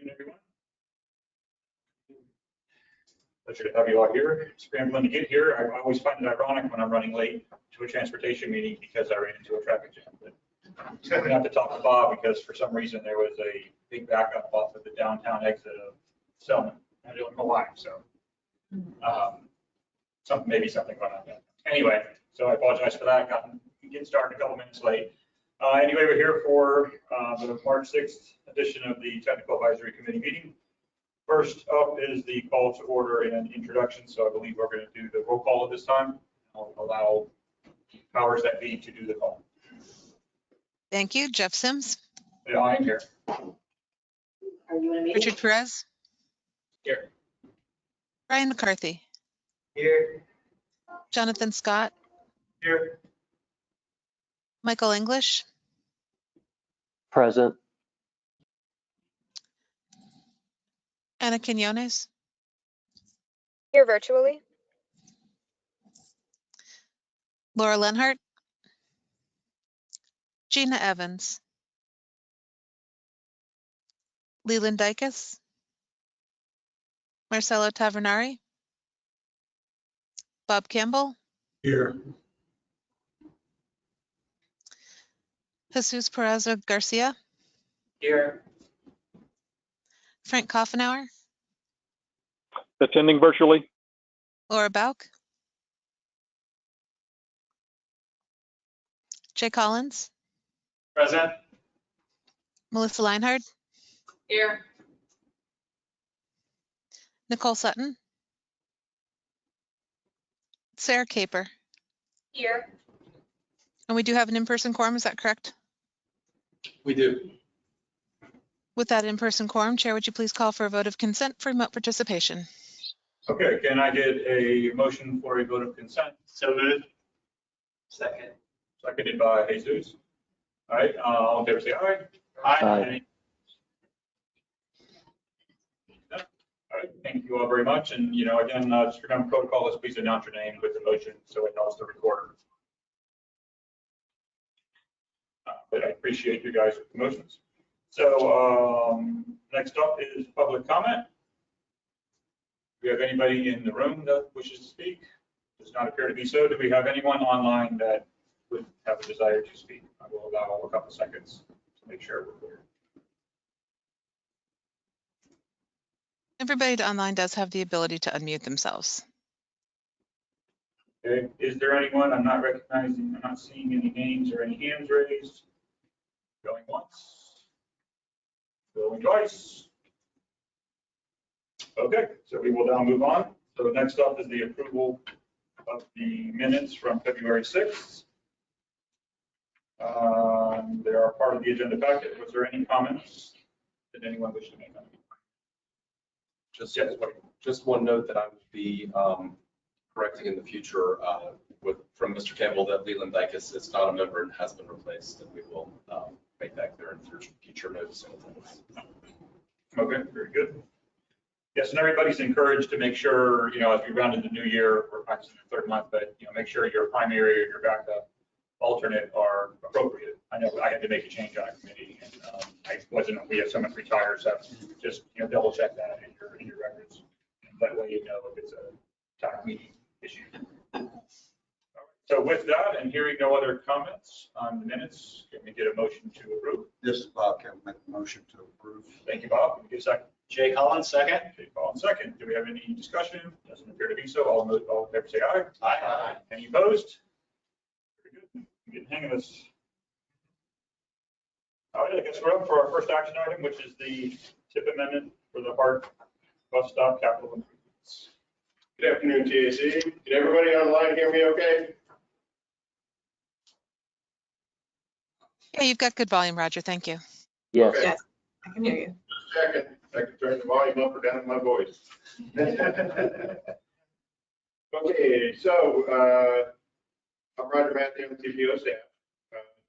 afternoon, everyone. Pleasure to have you all here. Scrambling to get here. I always find it ironic when I'm running late to a transportation meeting because I ran into a traffic jam. But I'm going to have to talk to Bob because for some reason there was a big backup off of the downtown exit of Selman. I don't know why. So maybe something went on there. Anyway, so I apologize for that. Got getting started a couple minutes late. Anyway, we're here for the March 6th edition of the Technical Advisory Committee meeting. First up is the call to order and introduction. So I believe we're going to do the roll call at this time. I'll allow powers that be to do the call. Thank you. Jeff Sims. Yeah, I'm here. Are you in a meeting? Richard Perez. Here. Brian McCarthy. Here. Jonathan Scott. Here. Michael English. Present. Anna Quinones. Here virtually. Laura Lenhart. Gina Evans. Leland Dicus. Marcelo Tavernari. Bob Campbell. Here. Jesus Peraza Garcia. Here. Frank Koffenauer. Attending virtually. Laura Bauk. Jay Collins. Present. Melissa Leinhard. Here. Nicole Sutton. Sarah Caper. Here. And we do have an in-person quorum, is that correct? We do. With that in-person quorum, Chair, would you please call for a vote of consent for remote participation? Okay, can I get a motion for a vote of consent? So moved. Second. Seconded by Jesus. All right, all in favor say aye. Aye. All right, thank you all very much. And, you know, again, just remember protocol is please announce your name with the motion so it helps the recorder. But I appreciate you guys with the motions. So next up is public comment. Do we have anybody in the room that wishes to speak? Does not appear to be so. Do we have anyone online that would have a desire to speak? I will allow a couple seconds to make sure we're clear. Everybody online does have the ability to unmute themselves. Okay, is there anyone? I'm not recognizing, I'm not seeing any names or any hands raised. Going once. Going twice. Okay, so we will now move on. So next up is the approval of the minutes from February 6th. They are part of the agenda packet. Was there any comments? Did anyone wish to make them? Just one note that I would be correcting in the future from Mr. Campbell that Leland Dicus is not a member and has been replaced, and we will make that clear in future notes. Okay, very good. Yes, and everybody's encouraged to make sure, you know, as we round into the new year, we're practicing the third month, but, you know, make sure your primary or your backup alternate are appropriate. I know I had to make a change on a committee, and we have someone retired, so just, you know, double check that in your records. And that way you know if it's a town meeting issue. So with that, and hearing no other comments on the minutes, can we get a motion to approve? This is Bob Campbell, make a motion to approve. Thank you, Bob. Can we get a second? Jay Collins, second. Jay Collins, second. Do we have any discussion? Doesn't appear to be so. All in favor say aye. Aye. Any opposed? Very good. I'm getting the hang of this. All right, I guess we're up for our first action item, which is the tip amendment for the HART bus stop capital improvements. Good afternoon, TAC. Can everybody online hear me okay? Yeah, you've got good volume, Roger. Thank you. Yes. Okay. Yes, I can hear you. Second, I can turn the volume up or down my voice. Okay, so I'm Roger Matthew, TPO staff.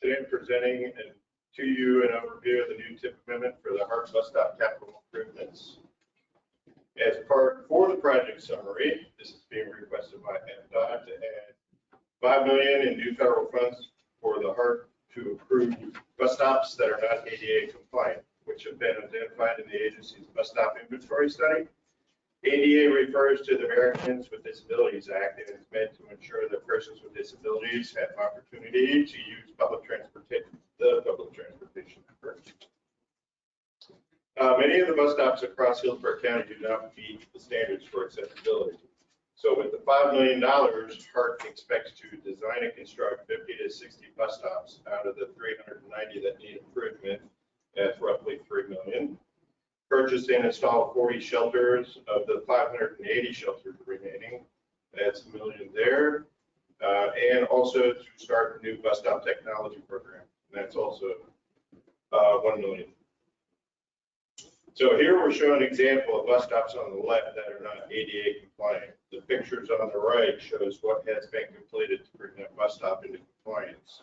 Today I'm presenting to you an overview of the new tip amendment for the HART bus stop capital improvements. As part for the project summary, this is being requested by FDOT to add $5 million in new federal funds for the HART to improve bus stops that are not ADA compliant. which have been identified in the agency's bus stop inventory study. ADA refers to the Americans with Disabilities Act and is meant to ensure that persons with disabilities have opportunity to use public transportation, the public transportation network. Many of the bus stops across Hillsborough County do not meet the standards for accessibility. So with the $5 million, HART expects to design and construct 50 to 60 bus stops out of the 390 that need improvement. That's roughly $3 million. Purchase and install 40 shelters of the 580 shelters remaining. That's $1 million there. And also to start a new bus stop technology program. That's also $1 million. So here we're showing an example of bus stops on the left that are not ADA compliant. The pictures on the right shows what has been completed to bring that bus stop into compliance.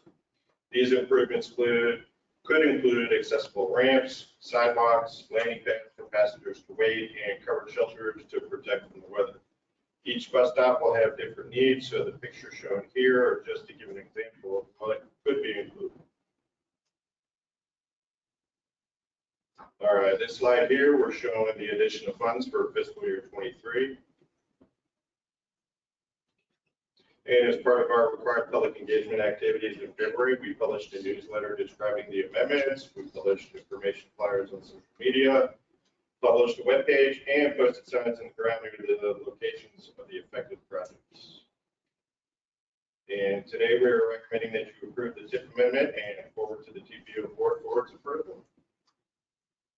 These improvements could include accessible ramps, sidewalks, landing pads for passengers to wait, and covered shelters to protect from the weather. Each bus stop will have different needs, so the pictures shown here are just to give an example of what could be included. All right, this slide here, we're showing the addition of funds for fiscal year 23. And as part of our required public engagement activities in February, we published a newsletter describing the amendments. We published information flyers on social media, published a webpage, and posted signs in the ground near the locations of the affected projects. And today we are recommending that you approve the TIP amendment and forward to the TPO board for its approval.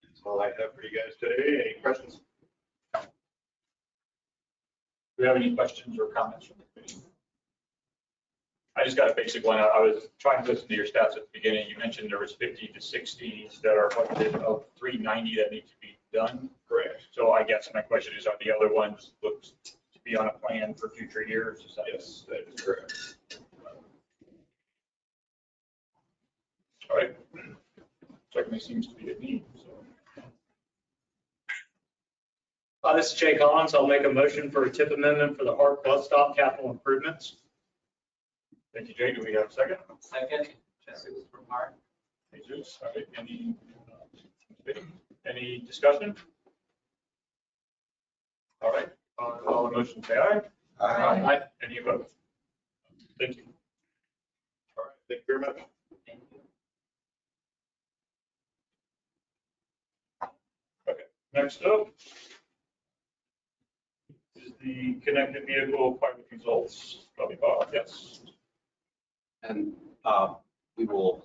That's all I have for you guys today. Any questions? Do we have any questions or comments from the committee? I just got a basic one. I was trying to listen to your stats at the beginning. You mentioned there was 50 to 60s that are budgeted of 390 that need to be done. Correct. So I guess my question is, are the other ones looked to be on a plan for future years? Is that? Yes, that is correct. All right. Certainly seems to be a need. So. This is Jay Collins. I'll make a motion for a TIP amendment for the HART bus stop capital improvements. Thank you, Jay. Do we have a second? Second, Jesse was from HART. Jesus. All right. Any discussion? All right. All the motion say aye. Aye. Any opposed? Thank you. All right, thank you very much. Thank you. Okay. Next up is the connected vehicle pilot results. Probably Bob. Yes. And we will.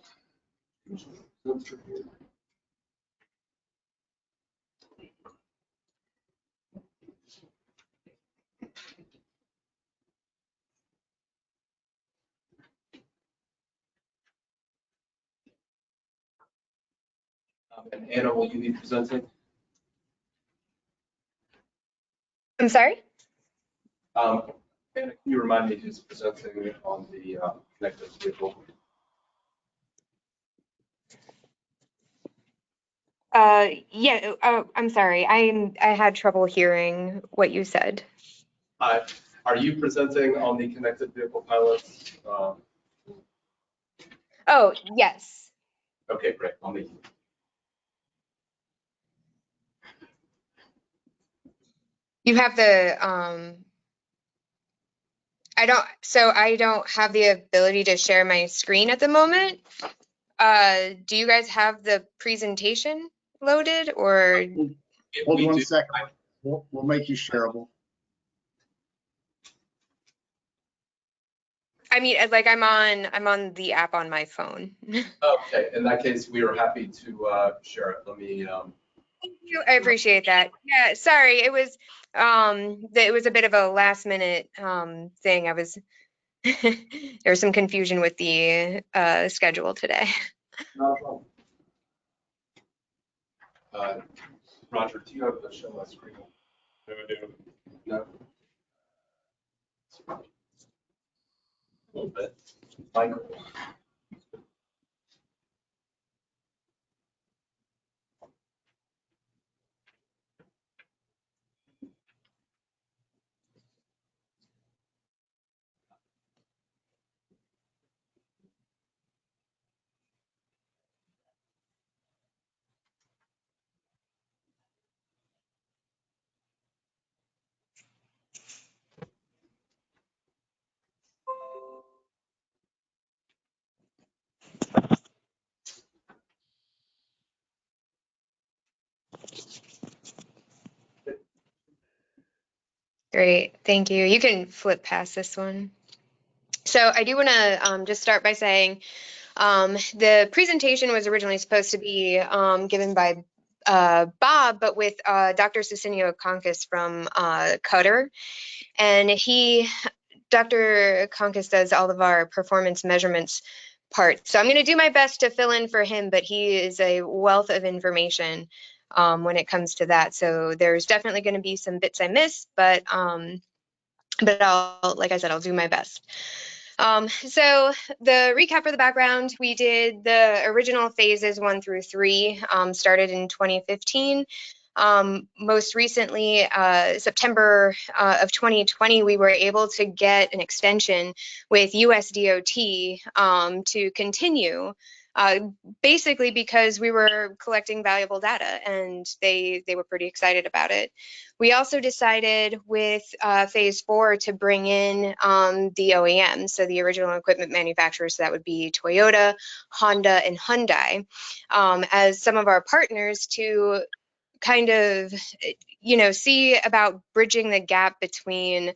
And Anna, will you be presenting? I'm sorry? Anna, can you remind me who's presenting on the connected vehicle? Yeah, I'm sorry. I had trouble hearing what you said. Are you presenting on the connected vehicle pilots? Oh, yes. Okay, great. I'll meet you. You have the, I don't have the ability to share my screen at the moment. Do you guys have the presentation loaded or? If Hold we one do- second. We'll make you shareable. I mean, like I'm on the app on my phone. Okay, in that case, we are happy to share it. Let me. Thank you. I appreciate that. Yeah, sorry. It was a bit of a last minute thing. I was there was some confusion with the schedule today. Not a problem. Roger, do you have the show my screen? No, I do. No. A little bit. Michael. Great, thank you. You can flip past this one. So I do want to just start by saying the presentation was originally supposed to be given by Bob, but with Dr. Cecilio Conkis from Qatar. And Dr. Conkis does all of our performance measurements part. So I'm going to do my best to fill in for him, but he is a wealth of information when it comes to that. So there's definitely going to be some bits I miss, but like I said, I'll do my best. So the recap for the background, we did the original phases 1 through 3, started in 2015. Most recently, September of 2020, we were able to get an extension with USDOT to continue, basically because we were collecting valuable data and they were pretty excited about it. We also decided with phase 4 to bring in the OEMs, so the original equipment manufacturers, so that would be Toyota, Honda, and Hyundai, as some of our partners to kind of, see about bridging the gap between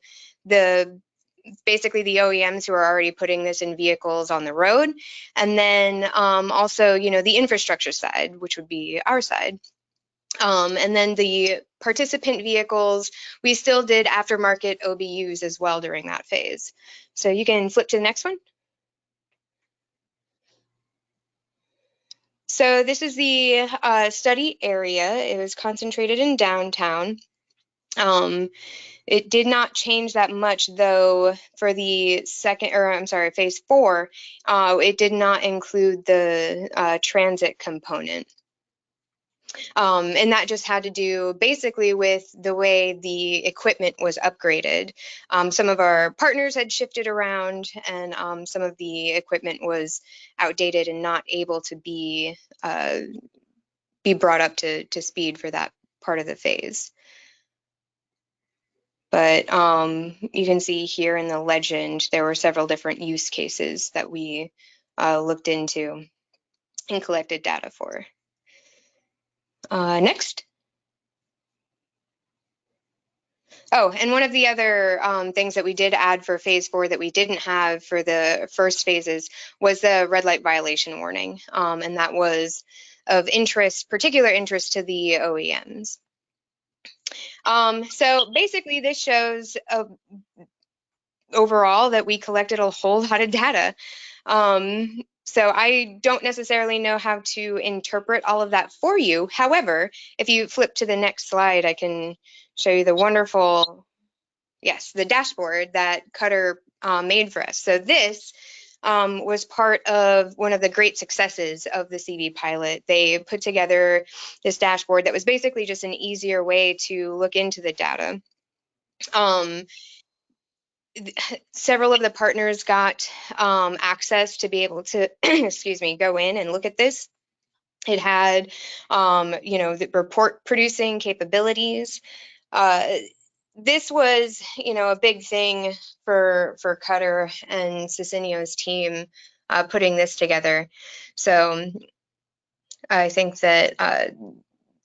basically the OEMs who are already putting this in vehicles on the road, and then also, the infrastructure side, which would be our side. And then the participant vehicles, we still did aftermarket OBUs as well during that phase. So you can flip to the next one. So this is the study area. It was concentrated in downtown. It did not change that much, though, for the phase 4, it did not include the transit component. And that just had to do basically with the way the equipment was upgraded. Some of our partners had shifted around, and some of the equipment was outdated and not able to be brought up to speed for that part of the phase. But you can see here in the legend, there were several different use cases that we looked into and collected data for. Next. Oh, and one of the other things that we did add for phase 4 that we didn't have for the first phases was the red light violation warning. And that was of particular interest to the OEMs. So basically this shows overall that we collected a whole lot of data. So I don't necessarily know how to interpret all of that for you. However, if you flip to the next slide, I can show you the wonderful, the dashboard that Qatar made for us. So this was part of one of the great successes of the CV pilot. They put together this dashboard that was basically just an easier way to look into the data. Several of the partners got access to be able to, go in and look at this. It had, the report producing capabilities. This was, a big thing for Qatar and Cecilio's team putting this together. So I think that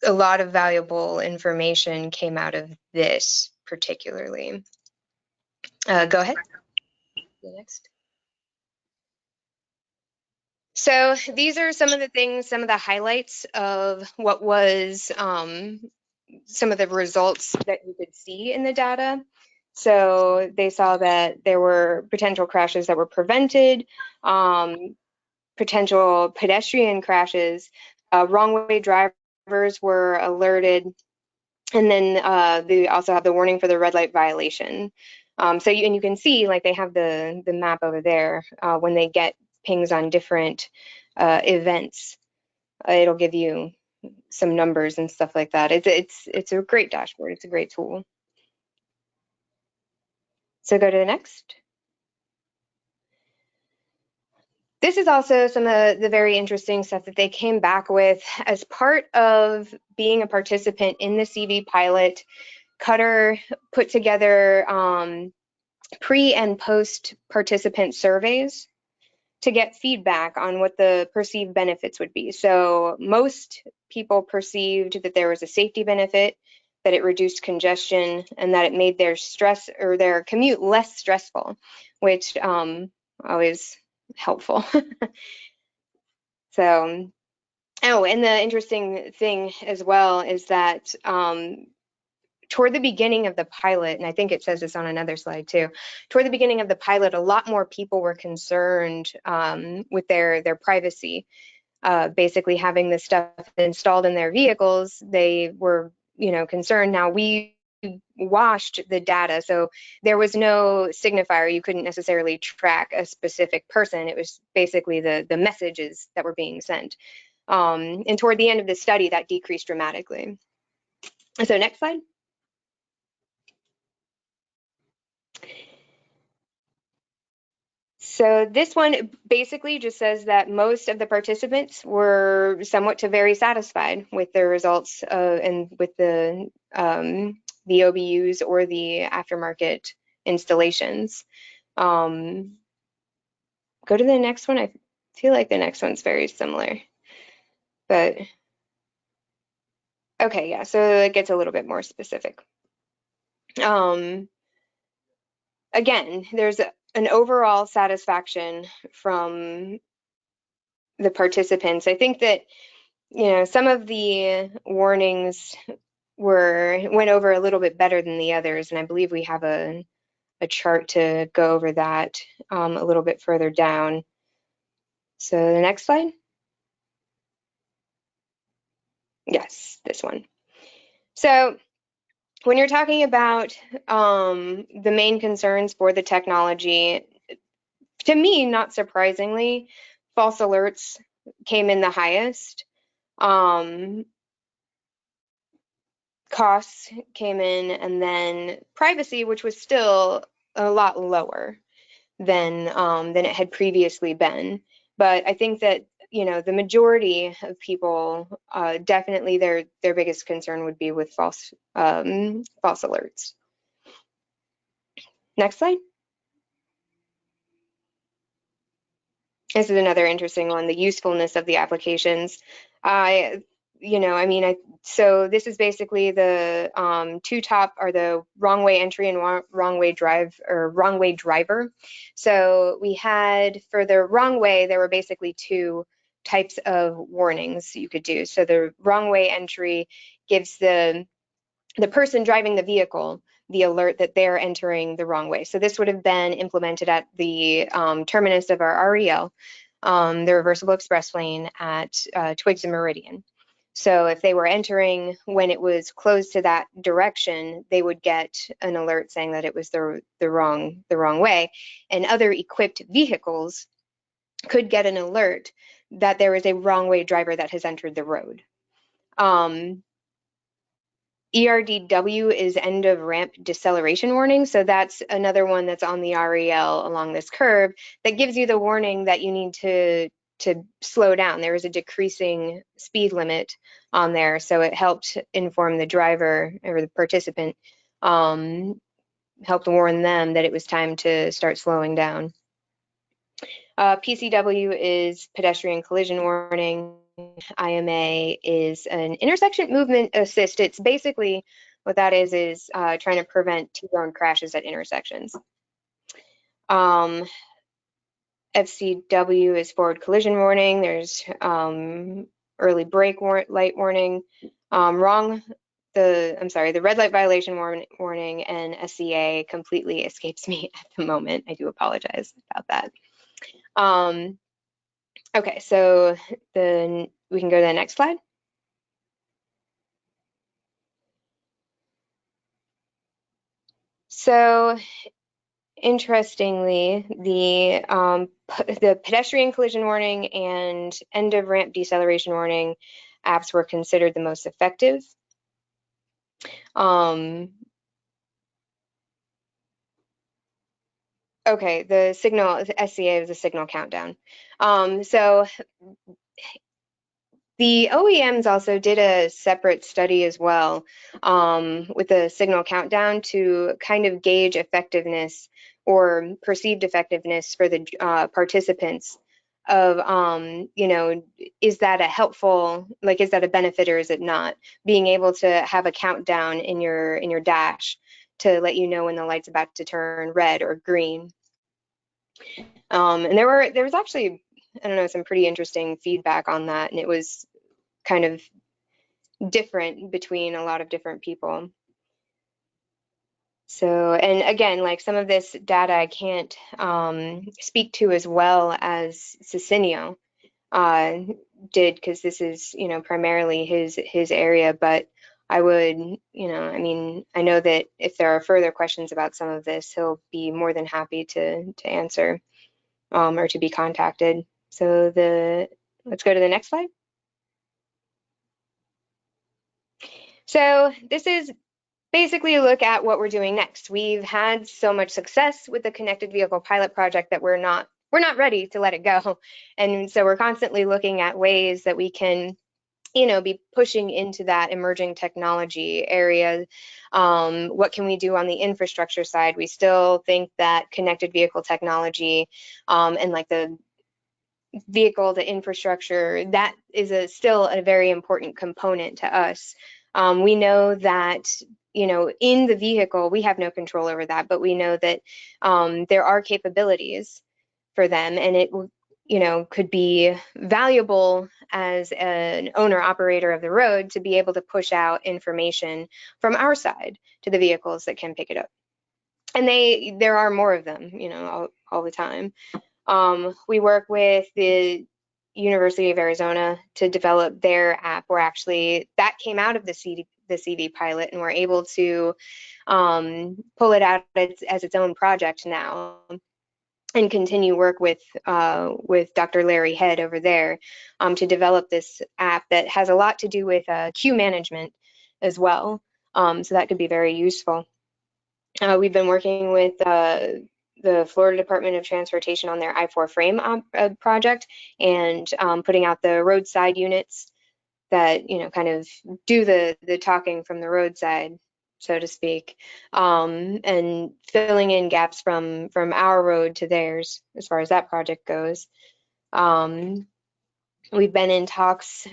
a lot of valuable information came out of this particularly. Go ahead. Next. So these are some of the things, some of the highlights of what was some of the results that you could see in the data. So they saw that there were potential crashes that were prevented, potential pedestrian crashes, wrong way drivers were alerted, and then they also have the warning for the red light violation. So you can see, like, they have the map over there. When they get pings on different events, it'll give you some numbers and stuff like that. It's a great dashboard. It's a great tool. So go to the next. This is also some of the very interesting stuff that they came back with as part of being a participant in the CV pilot. Qatar put together pre and post participant surveys to get feedback on what the perceived benefits would be. So most people perceived that there was a safety benefit. that it reduced congestion, and that it made their stress or their commute less stressful, which always helpful. So, oh, and the interesting thing as well is that toward the beginning of the pilot, and I think it says this on another slide too, toward the beginning of the pilot, a lot more people were concerned with their privacy. Basically having this stuff installed in their vehicles, they were, concerned. Now we washed the data, so there was no signifier. You couldn't necessarily track a specific person. It was basically the messages that were being sent. And toward the end of the study, that decreased dramatically. So next slide. So this one basically just says that most of the participants were somewhat to very satisfied with their results and with the OBUs or the aftermarket installations. Go to the next one. I feel like the next one's very similar, but okay, yeah, so it gets a little bit more specific. Again, there's an overall satisfaction from the participants. I think that, some of the warnings went over a little bit better than the others, and I believe we have a chart to go over that a little bit further down. So the next slide. Yes, this one. So when you're talking about the main concerns for the technology, to me, not surprisingly, false alerts came in the highest. Costs came in, and then privacy, which was still a lot lower than it had previously been. But I think that, the majority of people, definitely their biggest concern would be with false alerts. Next slide. This is another interesting one, the usefulness of the applications. So this is basically the two top are the wrong way entry and wrong way drive or wrong way driver. So we had for the wrong way, there were basically two types of warnings you could do. So the wrong way entry gives the person driving the vehicle the alert that they're entering the wrong way. So this would have been implemented at the terminus of our REL, the reversible express lane at Twiggs and Meridian. So if they were entering when it was closed to that direction, they would get an alert saying that it was the wrong way. And other equipped vehicles could get an alert that there is a wrong way driver that has entered the road. ERDW is end of ramp deceleration warning. So that's another one that's on the REL along this curve that gives you the warning that you need to slow down. There is a decreasing speed limit on there. So it helped inform the driver or the participant, helped warn them that it was time to start slowing down. PCW is pedestrian collision warning. IMA is an intersection movement assist. It's basically what that is trying to prevent T-zone crashes at intersections. FCW is forward collision warning. There's early brake light warning. The red light violation warning and SCA completely escapes me at the moment. I do apologize about that. Okay, so then we can go to the next slide. So interestingly, the pedestrian collision warning and end of ramp deceleration warning apps were considered the most effective. Okay, the SCA is a signal countdown. So the OEMs also did a separate study as well with the signal countdown to kind of gauge effectiveness or perceived effectiveness for the participants of, you know, is that a helpful, like, is that a benefit or is it not? Being able to have a countdown in your dash to let you know when the light's about to turn red or green. And there was actually, I don't know, some pretty interesting feedback on that, and it was kind of different between a lot of different people. So, and again, like some of this data I can't speak to as well as Cicinio did, because this is, you know, primarily his area, but I would, you know, I mean, I know that if there are further questions about some of this, he'll be more than happy to answer or to be contacted. So let's go to the next slide. So this is basically a look at what we're doing next. We've had so much success with the connected vehicle pilot project that we're not ready to let it go. And so we're constantly looking at ways that we can, you know, be pushing into that emerging technology area. What can we do on the infrastructure side? We still think that connected vehicle technology and like the vehicle to infrastructure, that is still a very important component to us. We know that, you know, in the vehicle, we have no control over that, but we know that there are capabilities for them, and it, you know, could be valuable as an owner operator of the road to be able to push out information from our side to the vehicles that can pick it up. And there are more of them, you know, all the time. We work with the University of Arizona to develop their app, where actually that came out of the CV pilot, and we're able to pull it out as its own project now and continue work with Dr. Larry Head over there to develop this app that has a lot to do with queue management as well. So that could be very useful. We've been working with the Florida Department of Transportation on their I-4 frame project, and putting out the roadside units that, you know, kind of do the talking from the roadside, so to speak, and filling in gaps from our road to theirs as far as that project goes. We've been in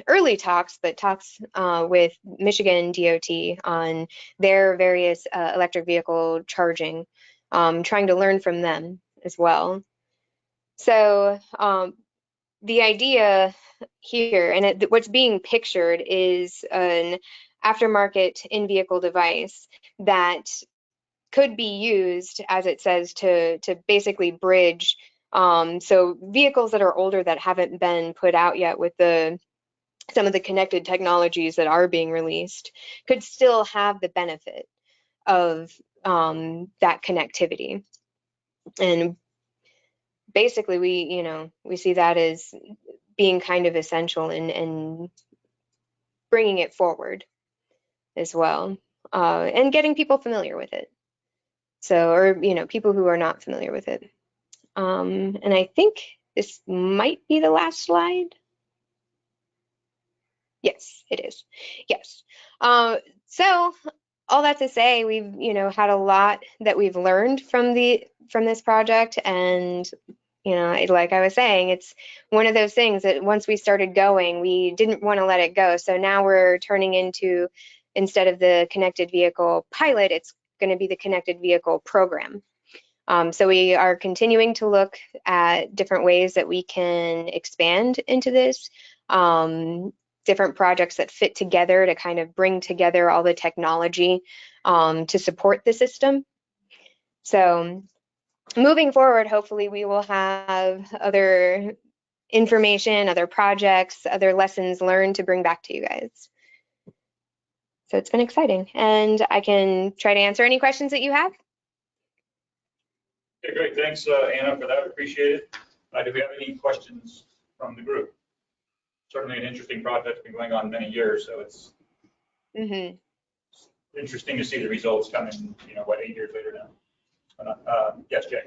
early talks with Michigan DOT on their various electric vehicle charging, trying to learn from them as well. So the idea here, and what's being pictured, is an aftermarket in-vehicle device that could be used, as it says, to basically bridge. So vehicles that are older that haven't been put out yet with some of the connected technologies that are being released could still have the benefit of that connectivity. And basically, we see that as being kind of essential in bringing it forward as well, and getting people familiar with it. So, or, you know, people who are not familiar with it. And I think this might be the last slide. Yes, it is. Yes. So all that to say, we've, you know, had a lot that we've learned from this project, and, you know, like I was saying, it's one of those things that once we started going, we didn't want to let it go. So now we're turning into, instead of the connected vehicle pilot, it's going to be the connected vehicle program. So we are continuing to look at different ways that we can expand into this, different projects that fit together to kind of bring together all the technology to support the system. So moving forward, hopefully we will have other information, other projects, other lessons learned to bring back to you guys. So it's been exciting, and I can try to answer any questions that you have. Okay, great. Thanks, Anna, for that. Appreciate it. Do we have any questions from the group? Certainly an interesting project, been going on many years, so it's interesting to see the results coming, you know, what, 8 years later now? Yes, Jay.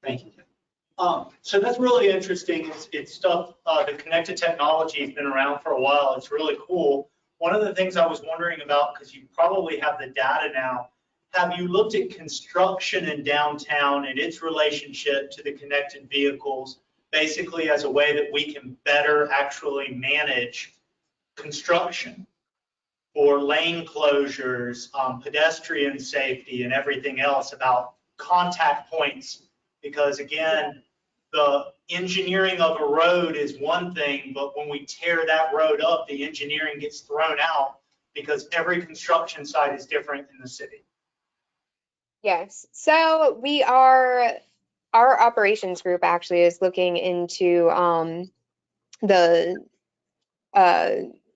Thank you. So that's really interesting. It's stuff, the connected technology has been around for a while. It's really cool. One of the things I was wondering about, because you probably have the data now, have you looked at construction in downtown and its relationship to the connected vehicles basically as a way that we can better actually manage construction or lane closures, pedestrian safety and everything else about contact points. Because again, the engineering of a road is one thing, but when we tear that road up, the engineering gets thrown out because every construction site is different in the city. Yes, so our operations group actually is looking into the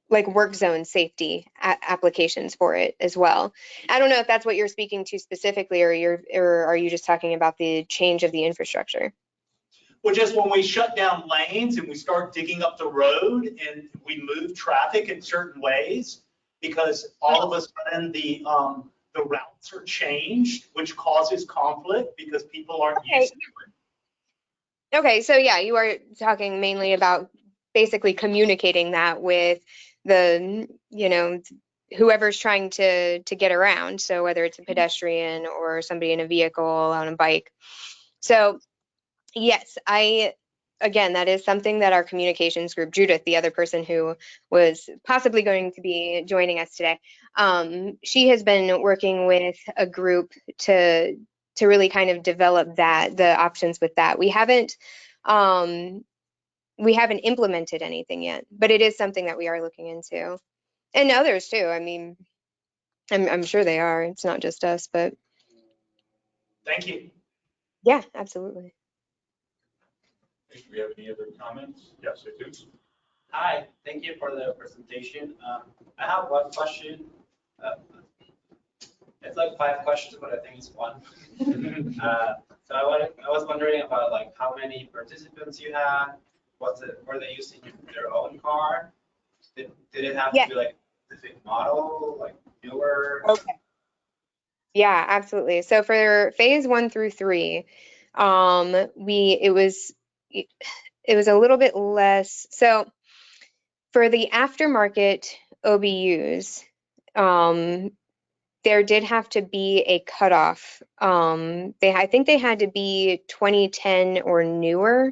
like work zone safety applications for it as well. I don't know if that's what you're speaking to specifically, or are you just talking about the change of the infrastructure? Well, just when we shut down lanes and we start digging up the road and we move traffic in certain ways, because all of a sudden the routes are changed, which causes conflict because people aren't used to it. Okay, so yeah, you are talking mainly about basically communicating that with the, whoever's trying to get around. So whether it's a pedestrian or somebody in a vehicle on a bike. So yes, again, that is something that our communications group, Judith, the other person who was possibly going to be joining us today, she has been working with a group to really kind of develop the options with that. We haven't implemented anything yet, but it is something that we are looking into, and others too. I mean, I'm sure they are. It's not just us, but Thank you. yeah, absolutely. Do we have any other comments? Yes, I do. Hi, thank you for the presentation. I have one question. It's like 5 questions, but I think it's one. So I was wondering about like how many participants you had. Were they using their own car? Did it have to be like a specific model, like newer? Okay. Yeah, absolutely. So for phase 1 through 3, it was a little bit less. So for the aftermarket OBUs, there did have to be a cutoff. I think they had to be 2010 or newer.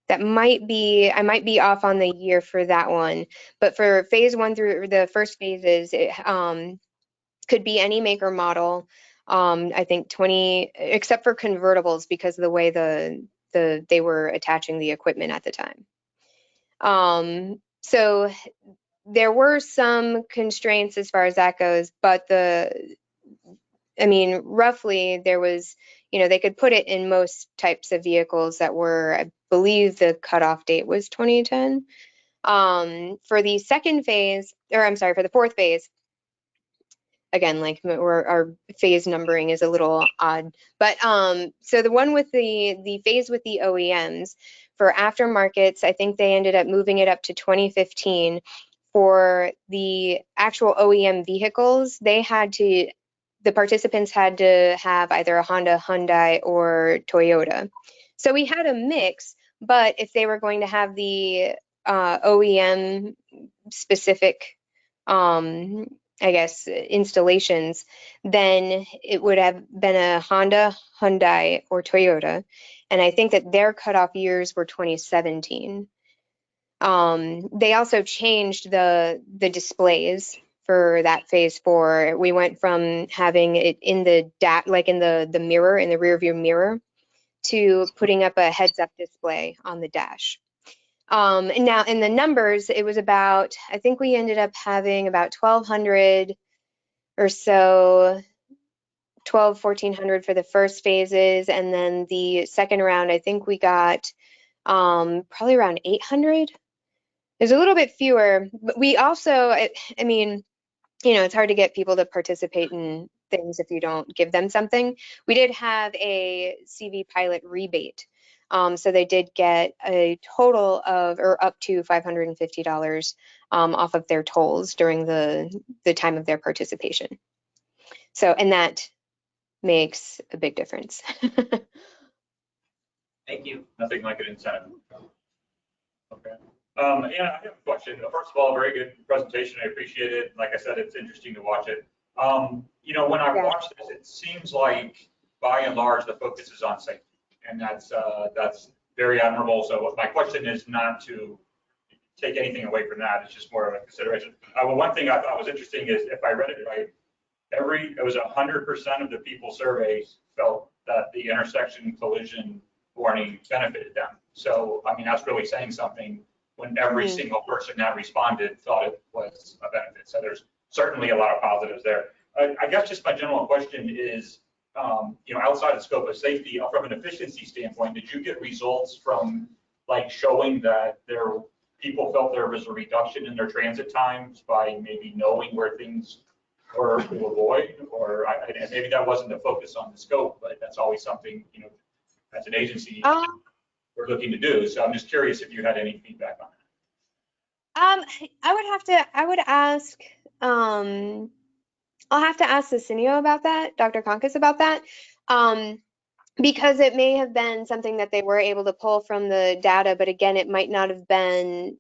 I might be off on the year for that one, but for phase 1 through the first phases, it could be any make or model. I think 20, except for convertibles because of the way they were attaching the equipment at the time. So there were some constraints as far as that goes, but roughly there was, they could put it in most types of vehicles that were, I believe the cutoff date was 2010. For the second phase, or I'm sorry, for the fourth phase, again, like our phase numbering is a little odd, but so the one with the phase with the OEMs for aftermarkets, I think they ended up moving it up to 2015. For the actual OEM vehicles, the participants had to have either a Honda, Hyundai, or Toyota. So we had a mix, but if they were going to have the OEM specific, I guess, installations, then it would have been a Honda, Hyundai, or Toyota. And I think that their cutoff years were 2017. They also changed the displays for that phase 4. We went from having it in the mirror, in the rear view mirror, to putting up a heads up display on the dash. And now in the numbers, it was about, I think we ended up having about 1,200 or so, 1,400 for the first phases. And then the second round, I think we got probably around 800. There's a little bit fewer, but we also, I mean, it's hard to get people to participate in things if you don't give them something. We did have a CV pilot rebate. So they did get a total of, or up to $550 off of their tolls during the time of their participation. So, and that makes a big difference. Thank you. Nothing like an incentive. Okay. Yeah, I have a question. First of all, very good presentation. I appreciate it. Like I said, it's interesting to watch it. When I watch this, it seems like by and large, the focus is on safety. And that's very admirable. So my question is not to take anything away from that. It's just more of a consideration. One thing I thought was interesting is if I read it right, it was 100% of the people surveyed felt that the intersection collision warning benefited them. So, I mean, that's really saying something when every single person that responded thought it was a benefit. So there's certainly a lot of positives there. I guess just my general question is, outside the scope of safety, from an efficiency standpoint, did you get results from like showing that people felt there was a reduction in their transit times by maybe knowing where things were to avoid? Or and maybe that wasn't the focus on the scope, but that's always something, as an agency, we're looking to do. So I'm just curious if you had any feedback on that. I would ask, I'll have to ask the CINEO about that, Dr. Conkis about that, because it may have been something that they were able to pull from the data, but again, it might not have been,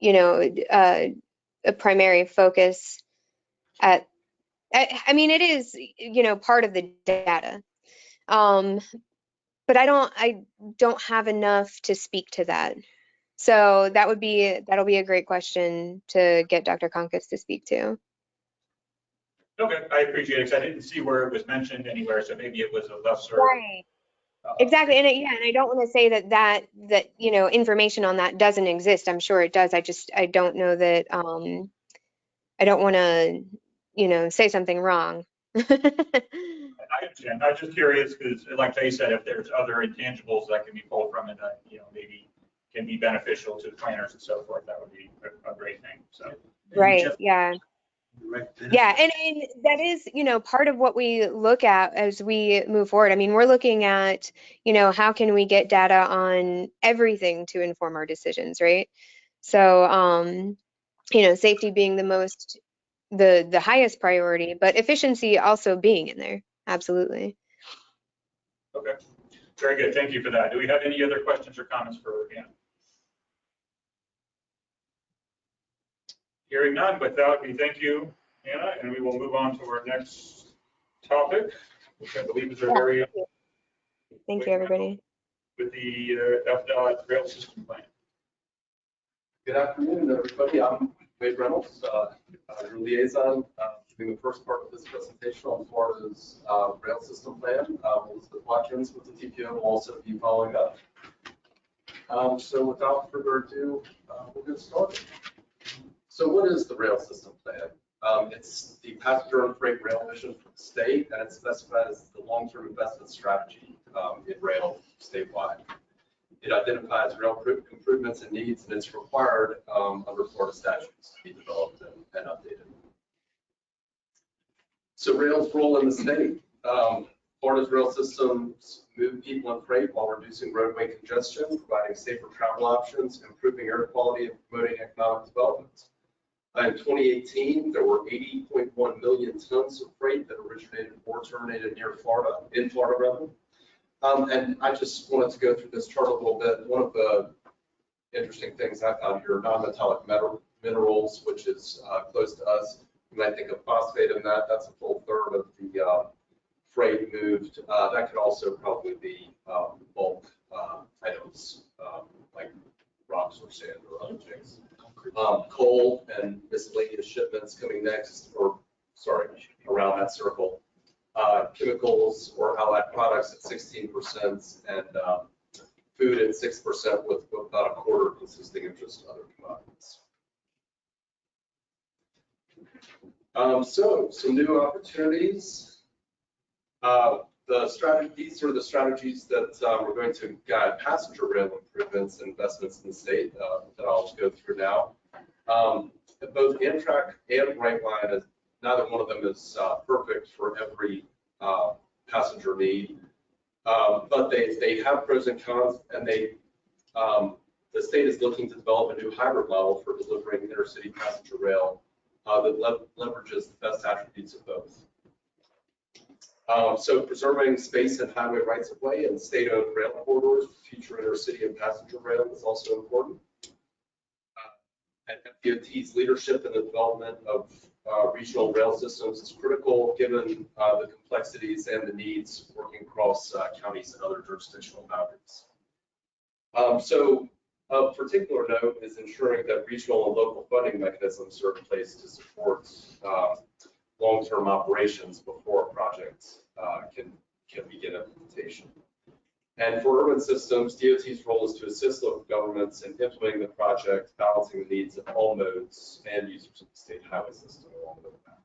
a primary focus I mean, it is, part of the data. But I don't have enough to speak to that. So that'll be a great question to get Dr. Conkis to speak to. Okay, I appreciate it, because I didn't see where it was mentioned anywhere, so maybe it was a lesser. Right. Exactly. And I don't want to say that information on that doesn't exist. I'm sure it does. I don't know that, I don't want to, say something wrong. I understand. I was just curious because, like Jay said, if there's other intangibles that can be pulled from it that, maybe can be beneficial to the planners and so forth, that would be a great thing. So. Right. Yeah. Yeah. And that is, part of what we look at as we move forward. I mean, we're looking at, how can we get data on everything to inform our decisions, right? So, safety being the highest priority, but efficiency also being in there. Absolutely. Okay, very good. Thank you for that. Do we have any other questions or comments for Anna? Hearing none, with that, we thank you, Anna, and we will move on to our next topic, which I believe is our very. Thank you, everybody. With the FDOT rail system plan. Good afternoon, everybody. I'm Wade Reynolds, your liaison. Doing the first part of this presentation on Florida's rail system plan. Elizabeth Watkins with the TPO will also be following up. So without further ado, we'll get started. So what is the rail system plan? It's the passenger and freight rail vision for the state, and it's specified as the long-term investment strategy in rail statewide. It identifies rail improvements and needs, and it's required under Florida statutes to be developed and updated. So rail's role in the state. Florida's rail systems move people and freight while reducing roadway congestion, providing safer travel options, improving air quality, and promoting economic development. In 2018, there were 80.1 million tons of freight that originated or terminated near Florida, in Florida rather. And I just wanted to go through this chart a little bit. One of the interesting things I found here, non-metallic minerals, which is close to us. You might think of phosphate in that. That's a full third of the freight moved. That could also probably be bulk items like rocks or sand or other things. Coal and miscellaneous shipments coming next, or sorry, around that circle. Chemicals or allied products at 16%, and food at 6%, with about a quarter consisting of just other commodities. So some new opportunities. These are the strategies that we're going to guide passenger rail improvements and investments in the state that I'll go through now. Both Amtrak and Brightline, neither one of them is perfect for every passenger need, but they have pros and cons, and the state is looking to develop a new hybrid model for delivering intercity passenger rail that leverages the best attributes of both. So preserving space and highway rights of way and state-owned rail corridors for future intercity and passenger rail is also important. And FDOT's leadership in the development of regional rail systems is critical given the complexities and the needs working across counties and other jurisdictional boundaries. So of particular note is ensuring that regional and local funding mechanisms are in place to support long-term operations before a project can begin implementation. And for urban systems, DOT's role is to assist local governments in implementing the project, balancing the needs of all modes and users of the state highway system along with that.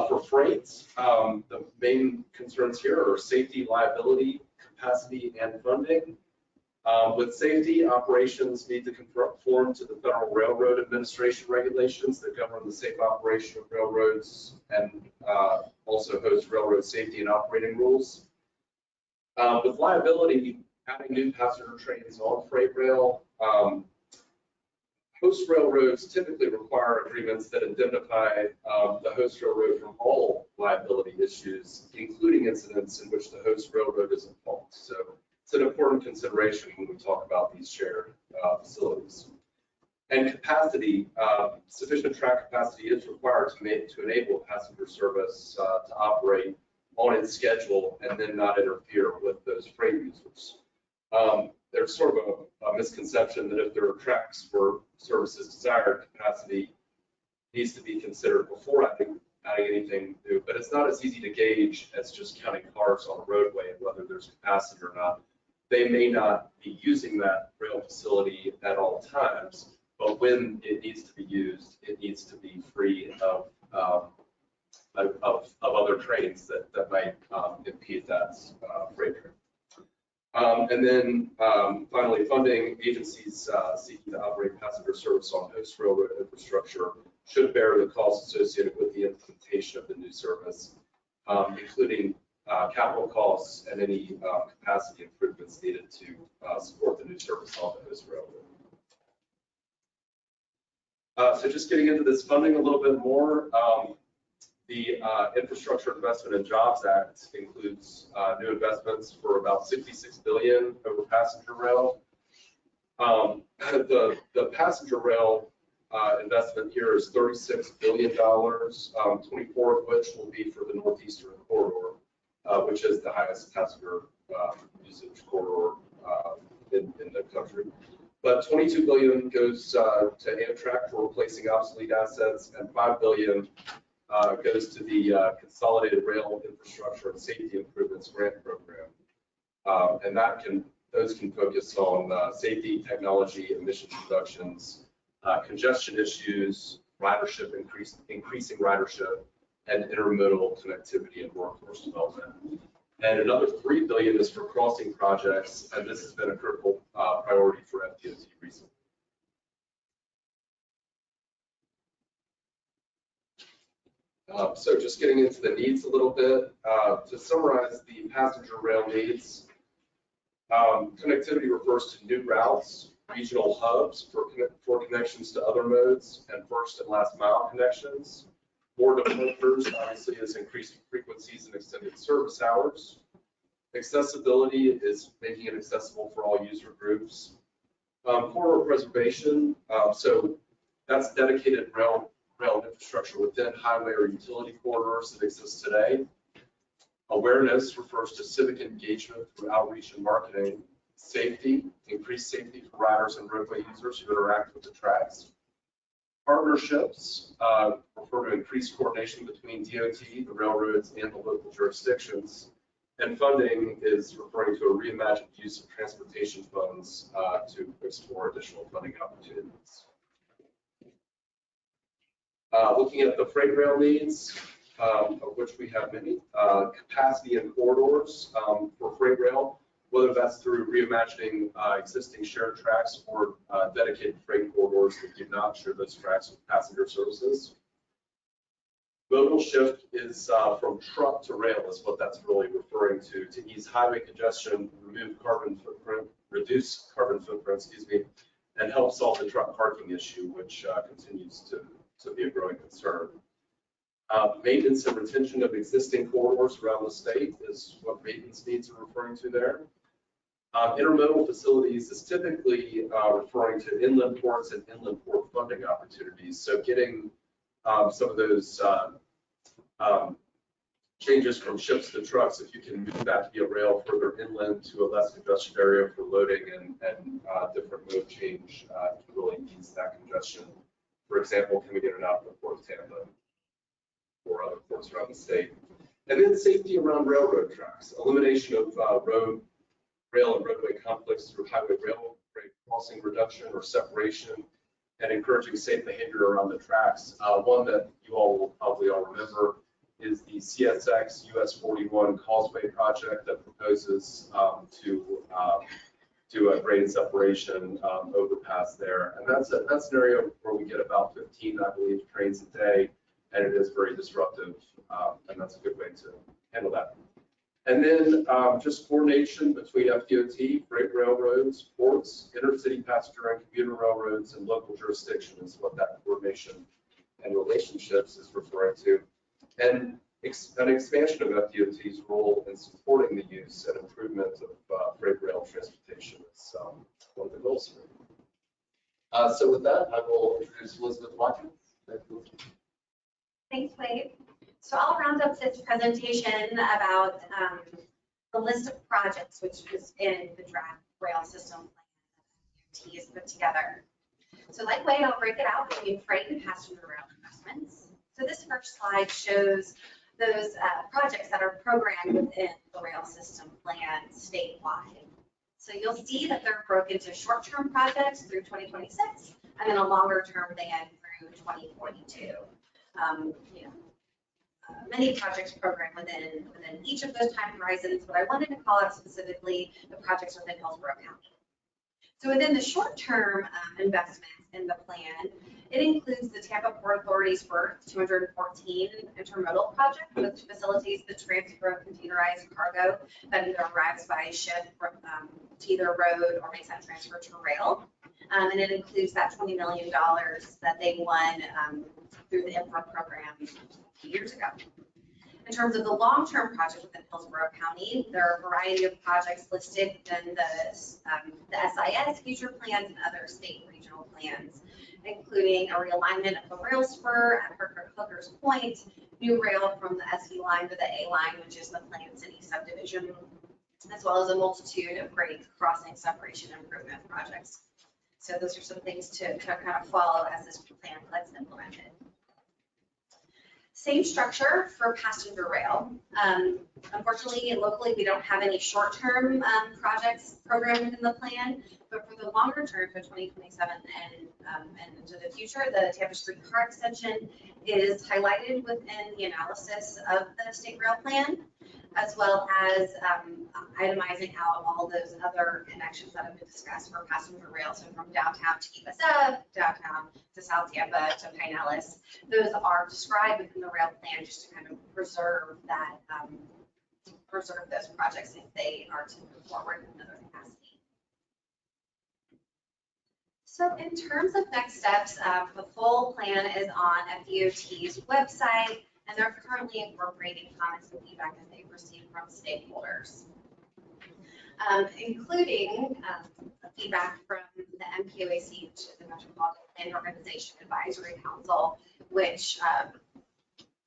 For freight, the main concerns here are safety, liability, capacity, and funding. With safety, operations need to conform to the Federal Railroad Administration regulations that govern the safe operation of railroads and also host railroad safety and operating rules. With liability, adding new passenger trains on freight rail, host railroads typically require agreements that indemnify the host railroad from all liability issues, including incidents in which the host railroad is at fault. So it's an important consideration when we talk about these shared facilities. And capacity, sufficient track capacity is required to enable passenger service to operate on its schedule and then not interfere with those freight users. There's sort of a misconception that if there are tracks where service is desired, capacity needs to be considered before adding anything new, but it's not as easy to gauge as just counting cars on a roadway and whether there's capacity or not. They may not be using that rail facility at all times, but when it needs to be used, it needs to be free of other trains that might impede that freight train. And then finally, funding agencies seeking to operate passenger service on host railroad infrastructure should bear the costs associated with the implementation of the new service, including capital costs and any capacity improvements needed to support the new service on the host railroad. So just getting into this funding a little bit more, the Infrastructure Investment and Jobs Act includes new investments for about $66 billion over passenger rail. The passenger rail investment here is $36 billion, 24 of which will be for the Northeastern Corridor, which is the highest passenger usage corridor in the country. But $22 billion goes to Amtrak for replacing obsolete assets, and $5 billion goes to the Consolidated Rail Infrastructure and Safety Improvements Grant Program. And those can focus on safety, technology, emissions reductions, congestion issues, ridership, increasing ridership, and intermodal connectivity and workforce development. And another $3 billion is for crossing projects, and this has been a critical priority for FDOT recently. So just getting into the needs a little bit, to summarize the passenger rail needs, connectivity refers to new routes, regional hubs for connections to other modes, and first and last mile connections. More departures, obviously, is increasing frequencies and extended service hours. Accessibility is making it accessible for all user groups. Corridor preservation, so that's dedicated rail infrastructure within highway or utility corridors that exist today. Awareness refers to civic engagement through outreach and marketing. Safety, increased safety for riders and roadway users who interact with the tracks. Partnerships refer to increased coordination between DOT, the railroads, and the local jurisdictions. And funding is referring to a reimagined use of transportation funds to explore additional funding opportunities. Looking at the freight rail needs, of which we have many, capacity in corridors for freight rail, whether that's through reimagining existing shared tracks or dedicated freight corridors that do not share those tracks with passenger services. Modal shift is from truck to rail is what that's really referring to ease highway congestion, reduce carbon footprint, and help solve the truck parking issue, which continues to be a growing concern. Maintenance and retention of existing corridors around the state is what maintenance needs are referring to there. Intermodal facilities is typically referring to inland ports and inland port funding opportunities. So getting some of those changes from ships to trucks, if you can move that via rail further inland to a less congested area for loading and different mode change, to really ease that congestion. For example, can we get it out of the Port of Tampa or other ports around the state? And then safety around railroad tracks, elimination of rail and roadway conflicts through highway rail crossing reduction or separation, and encouraging safe behavior around the tracks. One that you all will probably all remember is the CSX US 41 Causeway project that proposes to do a grade separation overpass there. And that's an area where we get about 15, I believe, trains a day, and it is very disruptive, and that's a good way to handle that. And then just coordination between FDOT, freight railroads, ports, intercity passenger and commuter railroads, and local jurisdiction is what that coordination and relationships is referring to. And an expansion of FDOT's role in supporting the use and improvement of freight rail transportation is one of the goals here. So with that, I will introduce Elizabeth Watkins. Thanks, Wade. So I'll round up this presentation about the list of projects which is in the draft rail system plan that FDOT has put together. So like Wade, I'll break it out between freight and passenger rail investments. So this first slide shows those projects that are programmed within the rail system plan statewide. So you'll see that they're broken into short-term projects through 2026 and then a longer-term plan through 2042. Many projects programmed within each of those time horizons, but I wanted to call out specifically the projects within Hillsborough County. So within the short-term investments in the plan, it includes the Tampa Port Authority's work 214 intermodal project, which facilitates the transfer of containerized cargo that either arrives by ship to either road or makes that transfer to rail. And it includes that $20 million that they won through the IMPRA program a few years ago. In terms of the long-term project within Hillsborough County, there are a variety of projects listed in the SIS future plans and other state and regional plans, including a realignment of the rail spur at Hooker's Point, new rail from the SV line to the A line, which is the Plant City subdivision, as well as a multitude of grade crossing separation improvement projects. So those are some things to kind of follow as this plan gets implemented. Same structure for passenger rail. Unfortunately, locally, we don't have any short-term projects programmed in the plan, but for the longer term, for 2027 and into the future, the Tampa Street HART extension is highlighted within the analysis of the state rail plan, as well as itemizing out all those other connections that have been discussed for passenger rail. So from downtown to Key West, downtown to South Tampa to Pinellas, those are described within the rail plan just to kind of preserve that, preserve those projects if they are to move forward in another capacity. So in terms of next steps, the full plan is on FDOT's website, and they're currently incorporating comments and feedback that they've received from stakeholders, including feedback from the MPOAC, which is the Metropolitan Planning Organization Advisory Council, which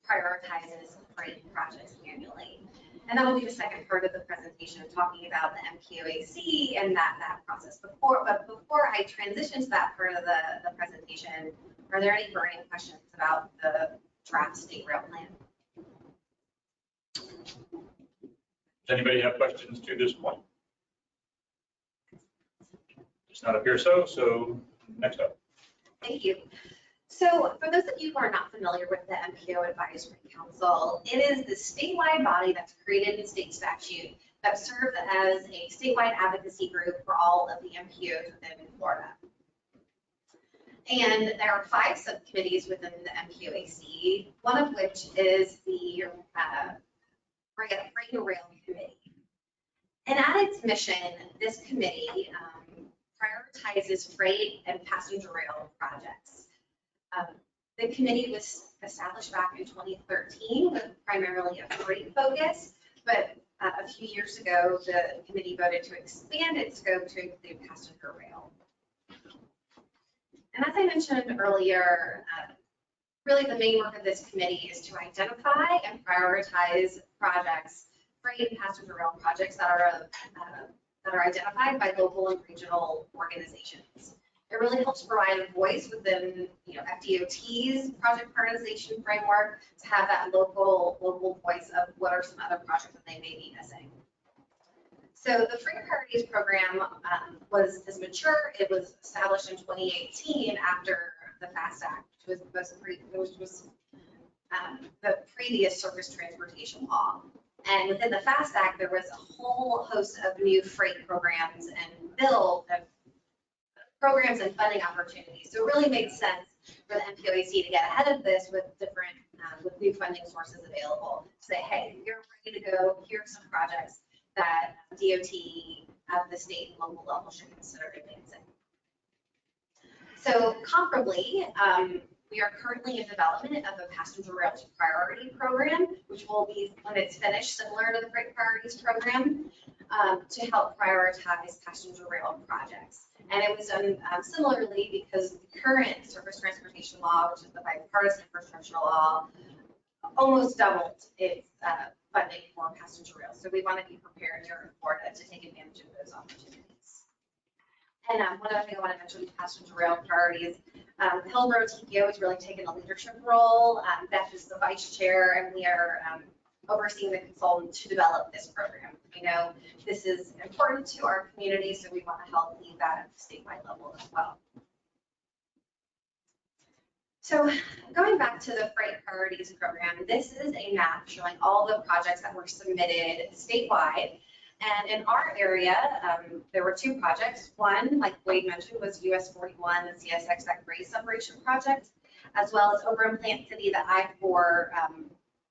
prioritizes freight projects annually. And that will be the second part of the presentation, talking about the MPOAC and that process. But before I transition to that part of the presentation, are there any burning questions about the draft state rail plan? Does anybody have questions to this point? Does not appear so. So next up. Thank you. So for those of you who are not familiar with the MPO Advisory Council, it is the statewide body that's created in state statute that serves as a statewide advocacy group for all of the MPOs within Florida. And there are 5 subcommittees within the MPOAC, one of which is the Freight and Rail Committee. And at its mission, this committee prioritizes freight and passenger rail projects. The committee was established back in 2013 with primarily a freight focus, but a few years ago, the committee voted to expand its scope to include passenger rail. And as I mentioned earlier, really the main work of this committee is to identify and prioritize projects, freight and passenger rail projects that are identified by local and regional organizations. It really helps provide a voice within, FDOT's project prioritization framework to have that local voice of what are some other projects that they may be missing. So the Freight Priorities Program is mature. It was established in 2018 after the FAST Act, which was the previous surface transportation law. And within the FAST Act, there was a whole host of new freight programs and programs and funding opportunities. So it really made sense for the MPOAC to get ahead of this with with new funding sources available. Say, hey, you're ready to go. Here are some projects that DOT at the state and local level should consider advancing. So comparably, we are currently in development of a passenger rail priority program, which will be, when it's finished, similar to the Freight Priorities Program, to help prioritize passenger rail projects. And it was done similarly because the current surface transportation law, which is the bipartisan infrastructure law, almost doubled its funding for passenger rail. So we want to be prepared here in Florida to take advantage of those opportunities. And one other thing I want to mention with passenger rail priorities, Hillsborough TPO has really taken a leadership role. Beth is the vice chair, and we are overseeing the consultant to develop this program. We know this is important to our community, so we want to help lead that at the statewide level as well. So going back to the Freight Priorities Program, this is a map showing all the projects that were submitted statewide. And in our area, there were two projects. One, like Wade mentioned, was US 41, the CSX that Grace separation project, as well as over in Plant City, the I-4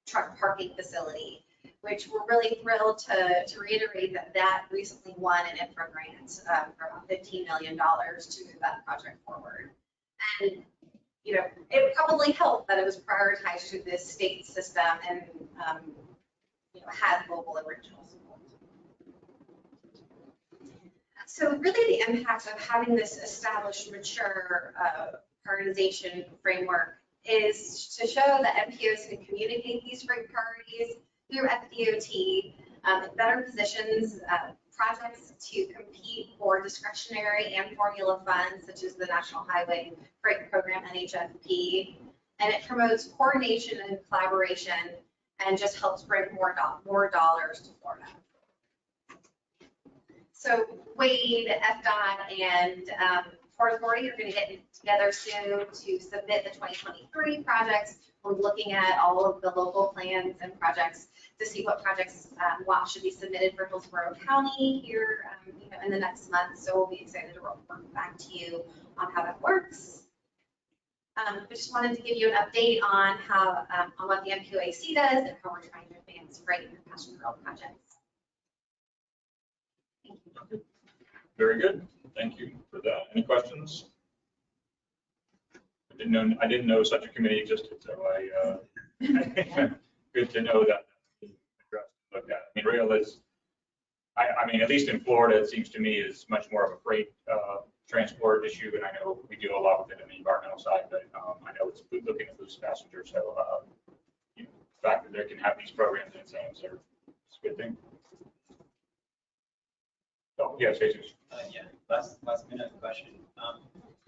truck parking facility, which we're really thrilled to reiterate that recently won an infra grant for about $15 million to move that project forward. And it probably helped that it was prioritized through this state system and had local and regional support. So really the impact of having this established, mature prioritization framework is to show that MPOs can communicate these freight priorities through FDOT. It better positions projects to compete for discretionary and formula funds, such as the National Highway Freight Program, NHFP. And it promotes coordination and collaboration and just helps bring more dollars to Florida. So Wade, FDOT, and Port Authority are going to get together soon to submit the 2023 projects. We're looking at all of the local plans and projects to see what projects should be submitted for Hillsborough County here in the next month. So we'll be excited to report back to you on how that works. I just wanted to give you an update on how on what the MPOAC does and how we're trying to advance freight and passenger rail projects. Thank you. Very good. Thank you for that. Any questions? I didn't know such a committee existed, so good to know that. Looked at. I mean, rail is, I mean, at least in Florida, it seems to me is much more of a freight transport issue, and I know we do a lot with it on the environmental side, but I know it's looking at loose passengers, so the fact that they can have these programs and incentives are a good thing. Oh, yeah, Jesus. Yeah, last minute question.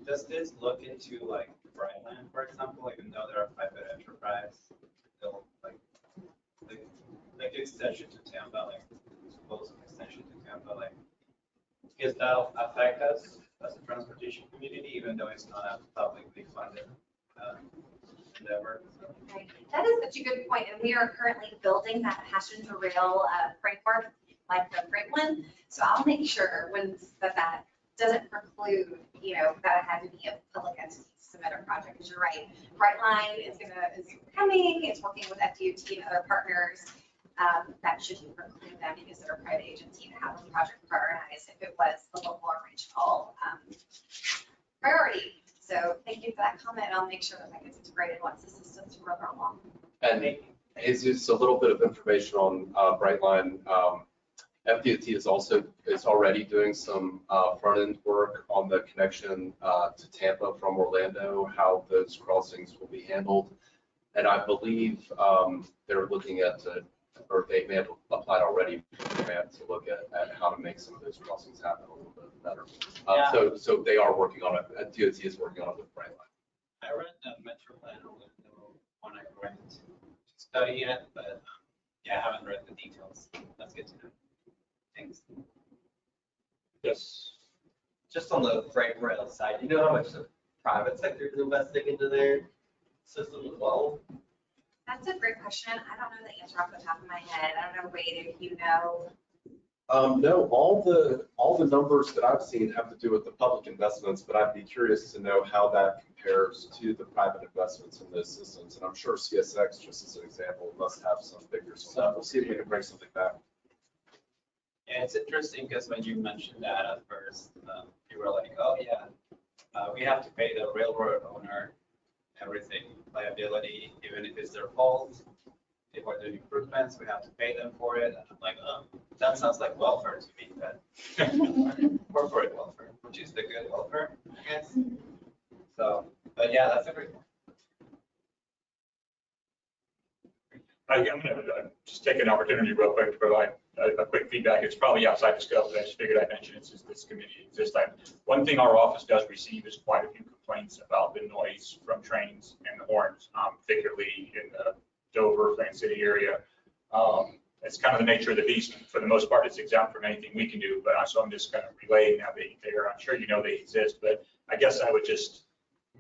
Does this look into like Brightland, for example, even though they're a private enterprise, they'll like extension to Tampa, like supposed extension to Tampa, like does that affect us as a transportation community, even though it's not a publicly funded endeavor? Right. That is such a good point, and we are currently building that passenger rail framework like the freight one. So I'll make sure when that doesn't preclude, that it had to be a public entity to submit a project. Because you're right, Brightline is coming. It's working with FDOT and other partners. That shouldn't preclude them because they're a private agency to have a project prioritized if it was the local or regional priority. So thank you for that comment. I'll make sure that gets integrated once the systems run along. And it's just a little bit of information on Brightline. FDOT is already doing some front-end work on the connection to Tampa from Orlando, how those crossings will be handled. And I believe they're looking at, or they may have applied already for a grant to look at how to make some of those crossings happen a little bit better. So they are working on it. DOT is working on it with Brightline. I read the Metro Plan on a grant to study it, but yeah, I haven't read the details. That's good to know. Thanks. Yes. Just on the freight rail side, you know how much the private sector is investing into their system as well? That's a great question. I don't know the answer off the top of my head. I don't know, Wade, if you know. No, all the numbers that I've seen have to do with the public investments, but I'd be curious to know how that compares to the private investments in those systems. And I'm sure CSX, just as an example, must have some figures on that. We'll see if we can bring something back. Yeah, it's interesting because when you mentioned that at first, you were like, oh yeah, we have to pay the railroad owner everything, liability, even if it's their fault. If we're doing improvements, we have to pay them for it. And I'm like, oh, that sounds like welfare to me, but corporate welfare, which is the good welfare, I guess. So, but yeah, that's a great one. I'm going to just take an opportunity real quick to provide a quick feedback. It's probably outside the scope, but I just figured I'd mention it since this committee exists. One thing our office does receive is quite a few complaints about the noise from trains and the horns, particularly in the Dover, Plant City area. It's kind of the nature of the beast. For the most part, it's exempt from anything we can do, but so I'm just kind of relaying that they're, I'm sure you know they exist, but I guess I would just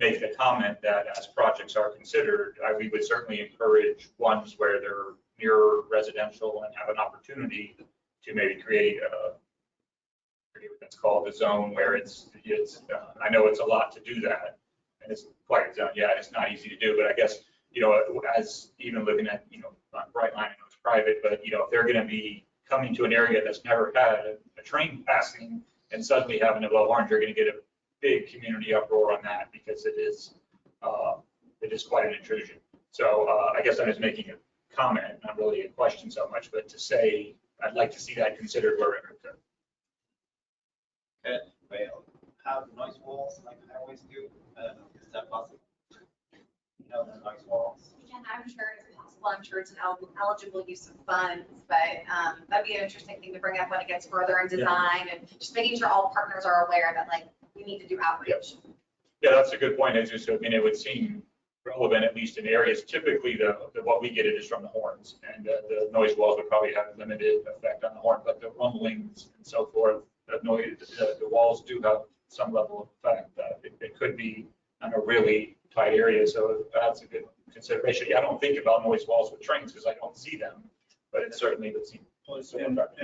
make the comment that as projects are considered, we would certainly encourage ones where they're near residential and have an opportunity to maybe create a, I forget what that's called, a zone where it's I know it's a lot to do that, and it's quite, yeah, it's not easy to do, but I guess, you know, as even looking at, you know, Brightline, I know it's private, but, you know, if they're going to be coming to an area that's never had a train passing and suddenly having to blow horns, you're going to get a big community uproar on that because it is quite an intrusion. So I guess I'm just making a comment, not really a question so much, but to say I'd like to see that considered wherever it could. Okay, well, have noise walls like highways do. Is that possible? You know, the noise walls. Again, I'm sure it's possible. I'm sure it's an eligible use of funds, but that'd be an interesting thing to bring up when it gets further in design and just making sure all partners are aware that like we need to do outreach. Yep. Yeah, that's a good point. I mean, it would seem relevant, at least in areas. Typically, what we get it is from the horns, and the noise walls would probably have a limited effect on the horn, but the rumblings and so forth, the noise, the walls do have some level of effect. It could be in a really tight area, so that's a good consideration. Yeah, I don't think about noise walls with trains because I don't see them, but it certainly would seem.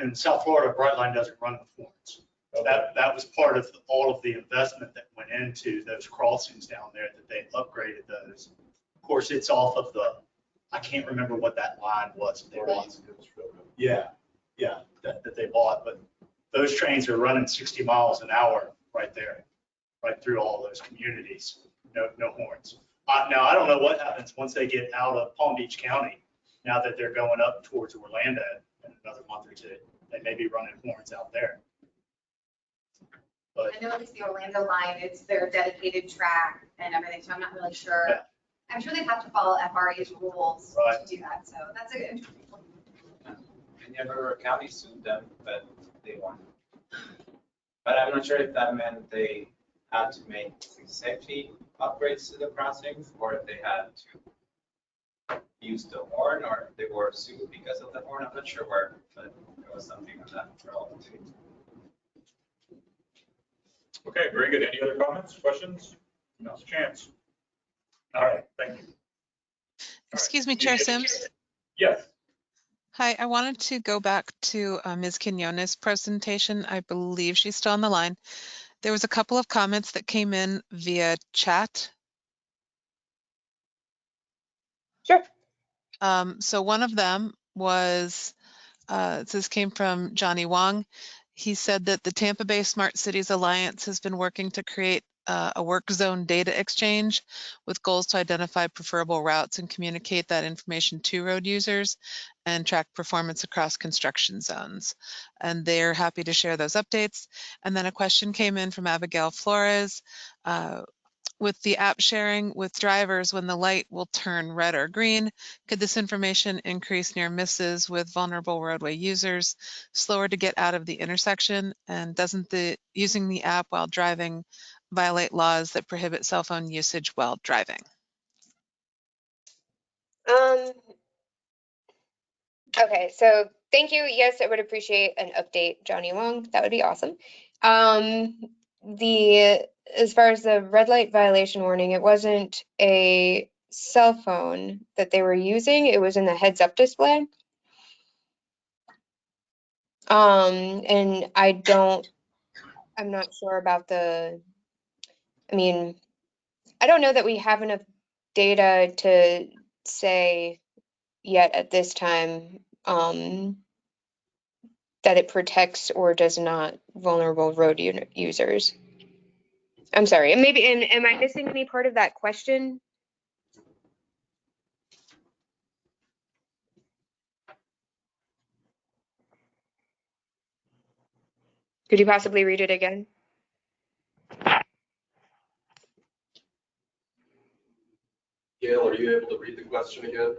In South Florida, Brightline doesn't run the horns. That was part of all of the investment that went into those crossings down there, that they upgraded those. Of course, it's off of I can't remember what that line was. That they bought. Yeah, that they bought, but those trains are running 60 miles an hour right there, right through all those communities. No horns. Now, I don't know what happens once they get out of Palm Beach County, now that they're going up towards Orlando in another month or two. They may be running horns out there. But I know at least the Orlando line, it's their dedicated track and everything, so I'm not really sure. Yeah. I'm sure they have to follow FRA's rules Right. to do that, so that's a good interesting one. And River County sued them, but they won. But I'm not sure if that meant they had to make safety upgrades to the crossings, or if they had to use the horn, or if they were sued because of the horn. I'm not sure where, but there was something on that relevant. Okay, very good. Any other comments, questions? Now's the chance. All right, thank you. Excuse me, Chair Sims. Yes. Hi, I wanted to go back to Ms. Quinones' presentation. I believe she's still on the line. There was a couple of comments that came in via chat. Sure. So one of them was, this came from Johnny Wong. He said that the Tampa Bay Smart Cities Alliance has been working to create a work zone data exchange with goals to identify preferable routes and communicate that information to road users and track performance across construction zones. And they're happy to share those updates. And then a question came in from Abigail Flores. With the app sharing with drivers when the light will turn red or green, could this information increase near misses with vulnerable roadway users, slower to get out of the intersection? And doesn't using the app while driving violate laws that prohibit cell phone usage while driving? Okay, so thank you. Yes, I would appreciate an update, Johnny Wong. That would be awesome. As far as the red light violation warning, it wasn't a cell phone that they were using. It was in the heads up display. And I'm not sure about I don't know that we have enough data to say yet at this time, that it protects or does not vulnerable road users. I'm sorry, and maybe, am I missing any part of that question? Could you possibly read it again? Gail, are you able to read the question again?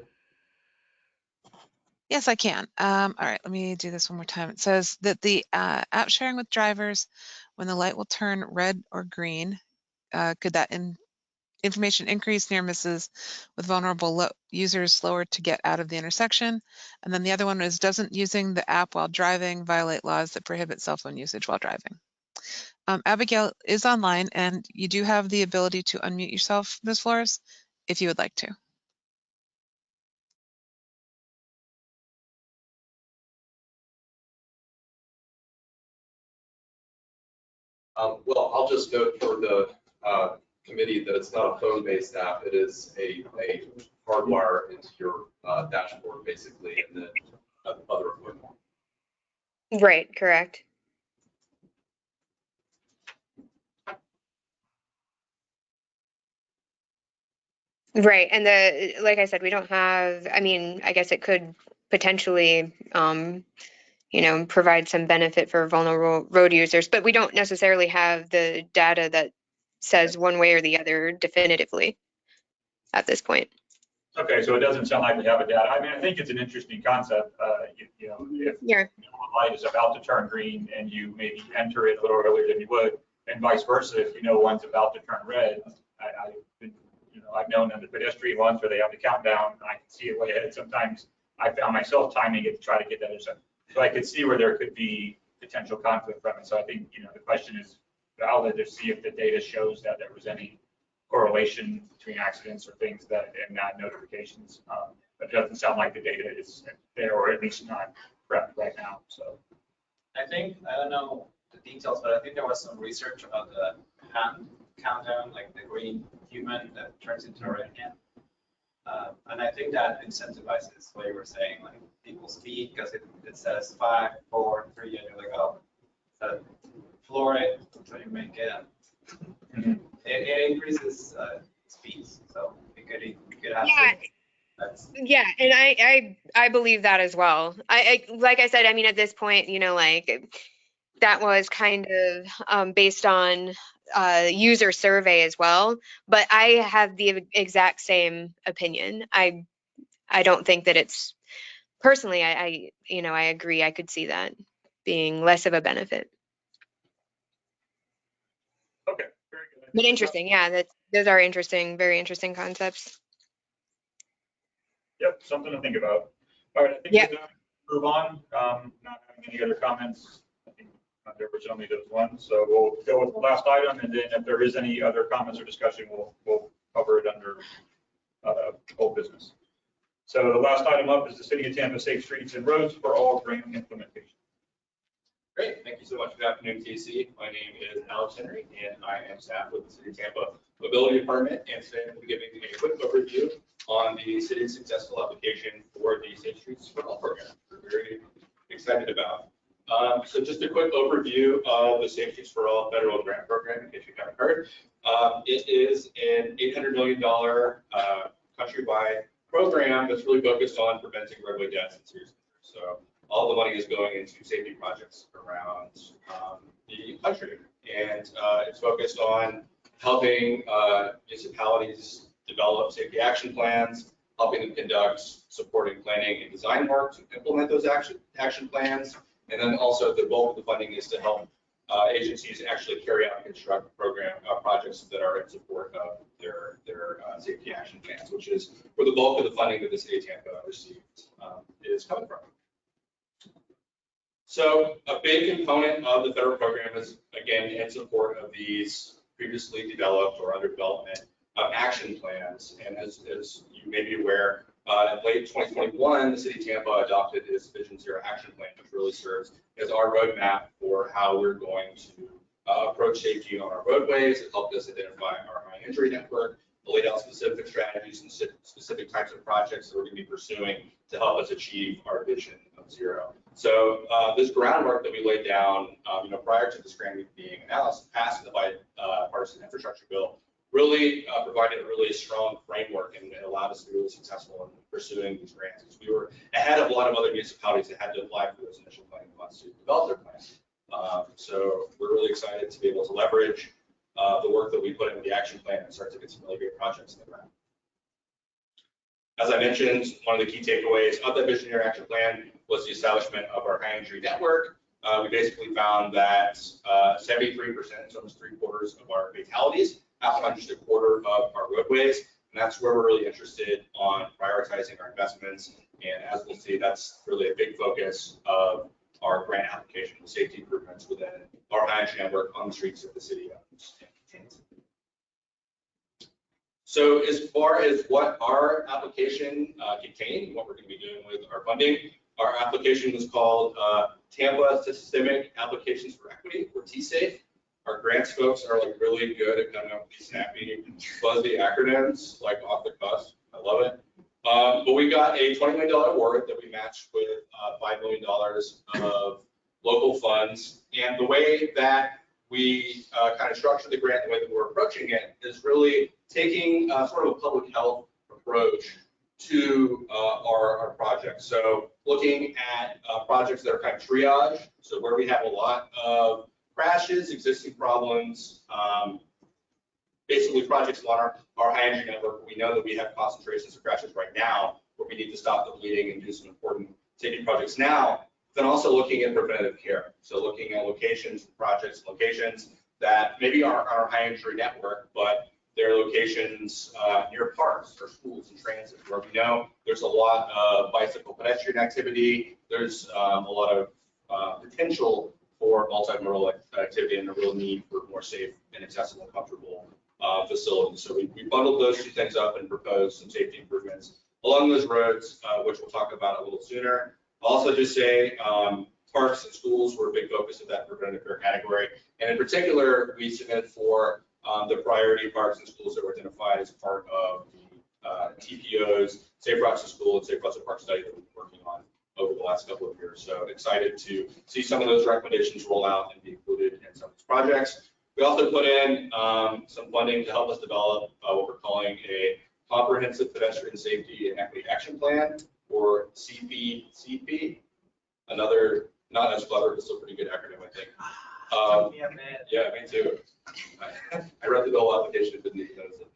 Yes, I can. All right, let me do this one more time. It says that the app sharing with drivers when the light will turn red or green, could that information increase near misses with vulnerable users slower to get out of the intersection? And then the other one is, doesn't using the app while driving violate laws that prohibit cell phone usage while driving? Abigail is online, and you do have the ability to unmute yourself, Ms. Flores, if you would like to. Well, I'll just note for the committee that it's not a phone-based app. It is a hardwire into your dashboard, basically, and then other equipment. Right, correct. Right, and like I said, we don't have, I guess it could potentially, provide some benefit for vulnerable road users, but we don't necessarily have the data that says one way or the other definitively at this point. Okay, so it doesn't sound like we have a data. I think it's an interesting concept. If Yeah. the light is about to turn green and you maybe enter it a little earlier than you would, and vice versa, if you know one's about to turn red, I've known on the pedestrian ones where they have the countdown, and I can see it way ahead. Sometimes I found myself timing it to try to get that intersection. So I could see where there could be potential conflict from it. So I think, the question is valid to see if the data shows that there was any correlation between accidents or things and not notifications. But it doesn't sound like the data is there, or at least not correct right now. So I don't know the details, but I think there was some research about the hand countdown, like the green human that turns into a red hand. And I think that incentivizes what you were saying, like people speed because it says 5, 4, 3, and you're like, oh, floor it until you make it. It increases speeds, so it could have. Yeah, and I believe that as well. I like I said, at this point, that was kind of based on user survey as well, but I have the exact same opinion. I don't think that it's personally, I agree. I could see that being less of a benefit. okay, very good. But interesting, yeah, those are interesting, very interesting concepts. Yep, something to think about. All right, I think we're going to move on. Not having any other comments. I think there was only those ones, so we'll go with the last item, and then if there is any other comments or discussion, we'll cover it under old business. So the last item up is the City of Tampa Safe Streets and Roads for All grant implementation. Great, thank you so much. Good afternoon, TC. My name is Alex Henry, and I am staff with the City of Tampa Mobility Department. And today I'm going to be giving a quick overview on the city's successful application for the Safe Streets for All program. We're very excited about. So just a quick overview of the Safe Streets for All federal grant program, in case you haven't heard. It is an $800 million countrywide program that's really focused on preventing roadway deaths and serious injuries. So all the money is going into safety projects around the country. And it's focused on helping municipalities develop safety action plans, helping them conduct supporting planning and design work to implement those action plans. And then also the bulk of the funding is to help agencies actually carry out and construct projects that are in support of their safety action plans, which is where the bulk of the funding that the city of Tampa received is coming from. So a big component of the federal program is, again, in support of these previously developed or under development action plans. And as you may be aware, in late 2021, the city of Tampa adopted its Vision Zero Action Plan, which really serves as our roadmap for how we're going to approach safety on our roadways. It helped us identify our high injury network, laid out specific strategies and specific types of projects that we're going to be pursuing to help us achieve our vision of zero. So this groundwork that we laid down, prior to this grant being passed in the bipartisan infrastructure bill, really provided a really strong framework and allowed us to be really successful in pursuing these grants. Because we were ahead of a lot of other municipalities that had to apply for those initial planning funds to develop their plans. So we're really excited to be able to leverage the work that we put into the action plan and start to get some really great projects in the ground. As I mentioned, one of the key takeaways of that visionary action plan was the establishment of our high injury network. We basically found that 73%, so almost 3/4 of our fatalities happen on just 1/4 of our roadways. And that's where we're really interested on prioritizing our investments. And as we'll see, that's really a big focus of our grant application, the safety improvements within our high injury network on the streets of the city owns and contains. So as far as what our application contained, what we're going to be doing with our funding, our application was called Tampa Systemic Applications for Equity, or TSAFE. Our grants folks are like really good at coming up with these snappy, fuzzy acronyms, like off the cuff. I love it. But we got a $20 million award that we matched with $5 million of local funds. And the way that we kind of structured the grant, the way that we're approaching it, is really taking sort of a public health approach to our projects. So looking at projects that are kind of triage, so where we have a lot of crashes, existing problems, basically projects on our high injury network. We know that we have concentrations of crashes right now where we need to stop the bleeding and do some important safety projects now. Then also looking at preventative care. So looking at locations that maybe aren't our high injury network, but they're locations near parks or schools and transit, where we know there's a lot of bicycle pedestrian activity. There's a lot of potential for multimodal activity and a real need for more safe and accessible and comfortable facilities. So we bundled those two things up and proposed some safety improvements along those roads, which we'll talk about a little sooner. I'll also just say parks and schools were a big focus of that preventative care category. And in particular, we submitted for the priority parks and schools that were identified as part of the TPO's Safe Routes to School and Safe Routes to Park study that we've been working on over the last couple of years. So excited to see some of those recommendations roll out and be included in some of these projects. We also put in some funding to help us develop what we're calling a Comprehensive Pedestrian Safety and Equity Action Plan, or CPCP. Another, not as clever, but still pretty good acronym, I think. Yeah, me too. I read the whole application, didn't even notice it.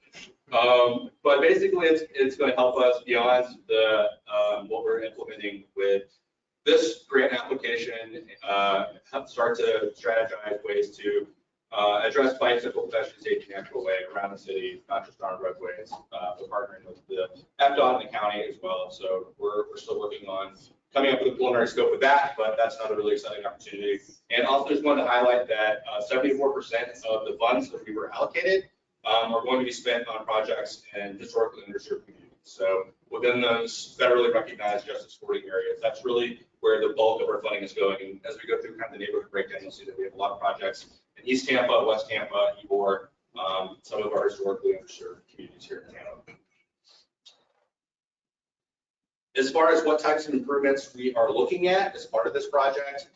But basically, it's going to help us beyond the what we're implementing with this grant application, start to strategize ways to address bicycle pedestrian safety in an actual way around the city, not just on roadways. We're partnering with the FDOT and the county as well. So we're still working on coming up with a preliminary scope of that, but that's another really exciting opportunity. And also just wanted to highlight that 74% of the funds that we were allocated are going to be spent on projects in historically underserved communities. So within those federally recognized justice supporting areas, that's really where the bulk of our funding is going. And as we go through kind of the neighborhood breakdown, you'll see that we have a lot of projects in East Tampa, West Tampa, Ybor, some of our historically underserved communities here in Tampa. As far as what types of improvements we are looking at as part of this project,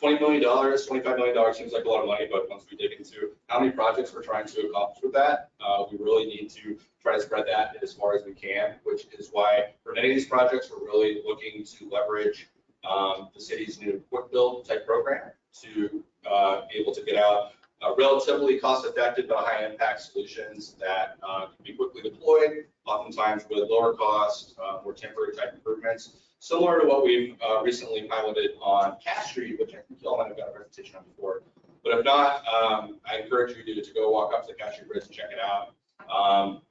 $20 million, $25 million seems like a lot of money, but once we dig into how many projects we're trying to accomplish with that, we really need to try to spread that as far as we can, which is why for many of these projects, we're really looking to leverage the city's new quick build type program to be able to get out relatively cost-effective but high-impact solutions that can be quickly deployed, oftentimes with lower cost, more temporary type improvements, similar to what we've recently piloted on Cass Street, which I think y'all might have got a presentation on before. But if not, I encourage you to go walk up to the Cass Street Bridge and check it out.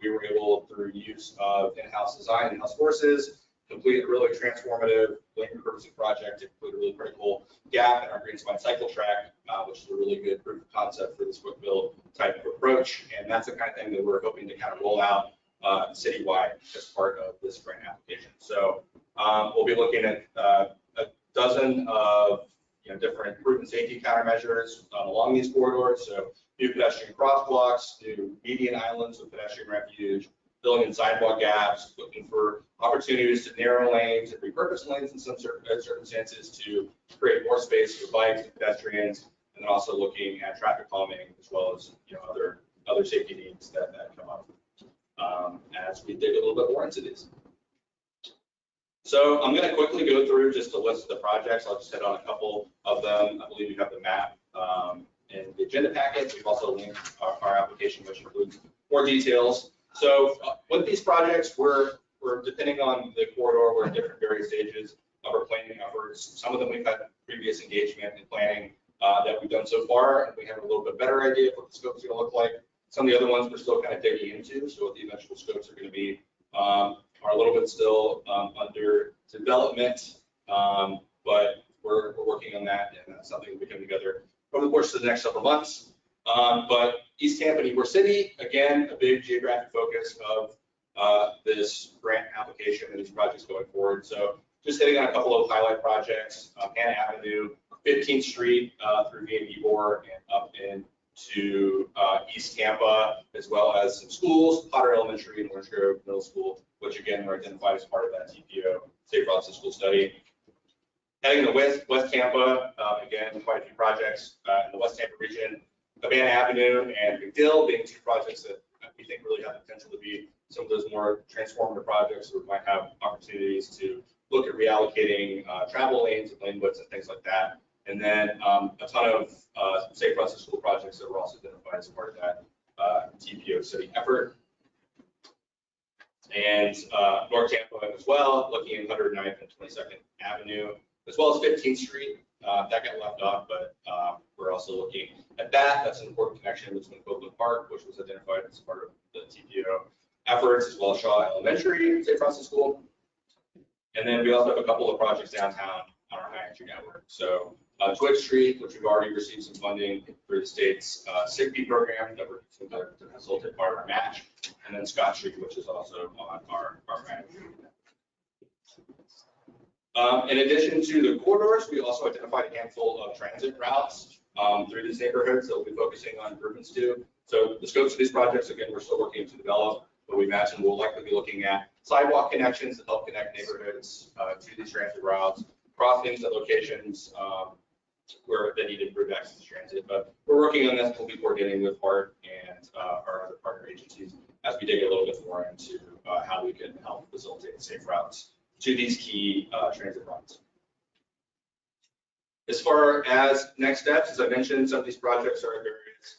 We were able, through use of in-house design, in-house forces, complete a really transformative lane repurposing project to complete a really critical gap in our green spine cycle track, which is a really good proof of concept for this quick build type of approach. And that's the kind of thing that we're hoping to kind of roll out citywide as part of this grant application. So we'll be looking at a dozen of different proven safety countermeasures along these corridors. So new pedestrian crosswalks, new median islands with pedestrian refuge, filling in sidewalk gaps, looking for opportunities to narrow lanes and repurpose lanes in some circumstances to create more space for bikes and pedestrians, and then also looking at traffic calming as well as other safety needs that come up as we dig a little bit more into these. So I'm going to quickly go through just a list of the projects. I'll just hit on a couple of them. I believe you have the map in the agenda packet. We've also linked our application, which includes more details. So with these projects, we're depending on the corridor, we're in different various stages of our planning efforts. Some of them we've had previous engagement in planning that we've done so far, and we have a little bit better idea of what the scope's going to look like. Some of the other ones we're still kind of digging into, so what the eventual scopes are going to be are a little bit still under development, but we're working on that, and that's something we come together over the course of the next several months. But East Tampa and Ybor City, again, a big geographic focus of this grant application and these projects going forward. So just hitting on a couple of highlight projects, Hannah Avenue, 15th Street through via Ybor and up into East Tampa, as well as some schools, Potter Elementary and Orange Grove Middle School, which again were identified as part of that TPO Safe Routes to School study. Heading to West Tampa, again, quite a few projects in the West Tampa region. Havana Avenue and McDill being two projects that we think really have the potential to be some of those more transformative projects where we might have opportunities to look at reallocating travel lanes and lane widths and things like that. And then a ton of safe routes to school projects that were also identified as part of that TPO city effort. And North Tampa as well, looking at 109th and 22nd Avenue, as well as 15th Street. That got left off, but we're also looking at that. That's an important connection between Copeland Park, which was identified as part of the TPO efforts, as well as Shaw Elementary Safe Routes to School. And then we also have a couple of projects downtown on our high entry network. So Twitch Street, which we've already received some funding through the state's SIGP program that we're using to facilitate part of our match. And then Scott Street, which is also on our match. In addition to the corridors, we also identified a handful of transit routes through these neighborhoods that we'll be focusing on improvements to. So the scopes of these projects, again, we're still working to develop, but we imagine we'll likely be looking at sidewalk connections that help connect neighborhoods to these transit routes, crossings at locations where they need improved access to transit. But we're working on this. We'll be coordinating with HART and our other partner agencies as we dig a little bit more into how we can help facilitate safe routes to these key transit routes. As far as next steps, as I mentioned, some of these projects are at various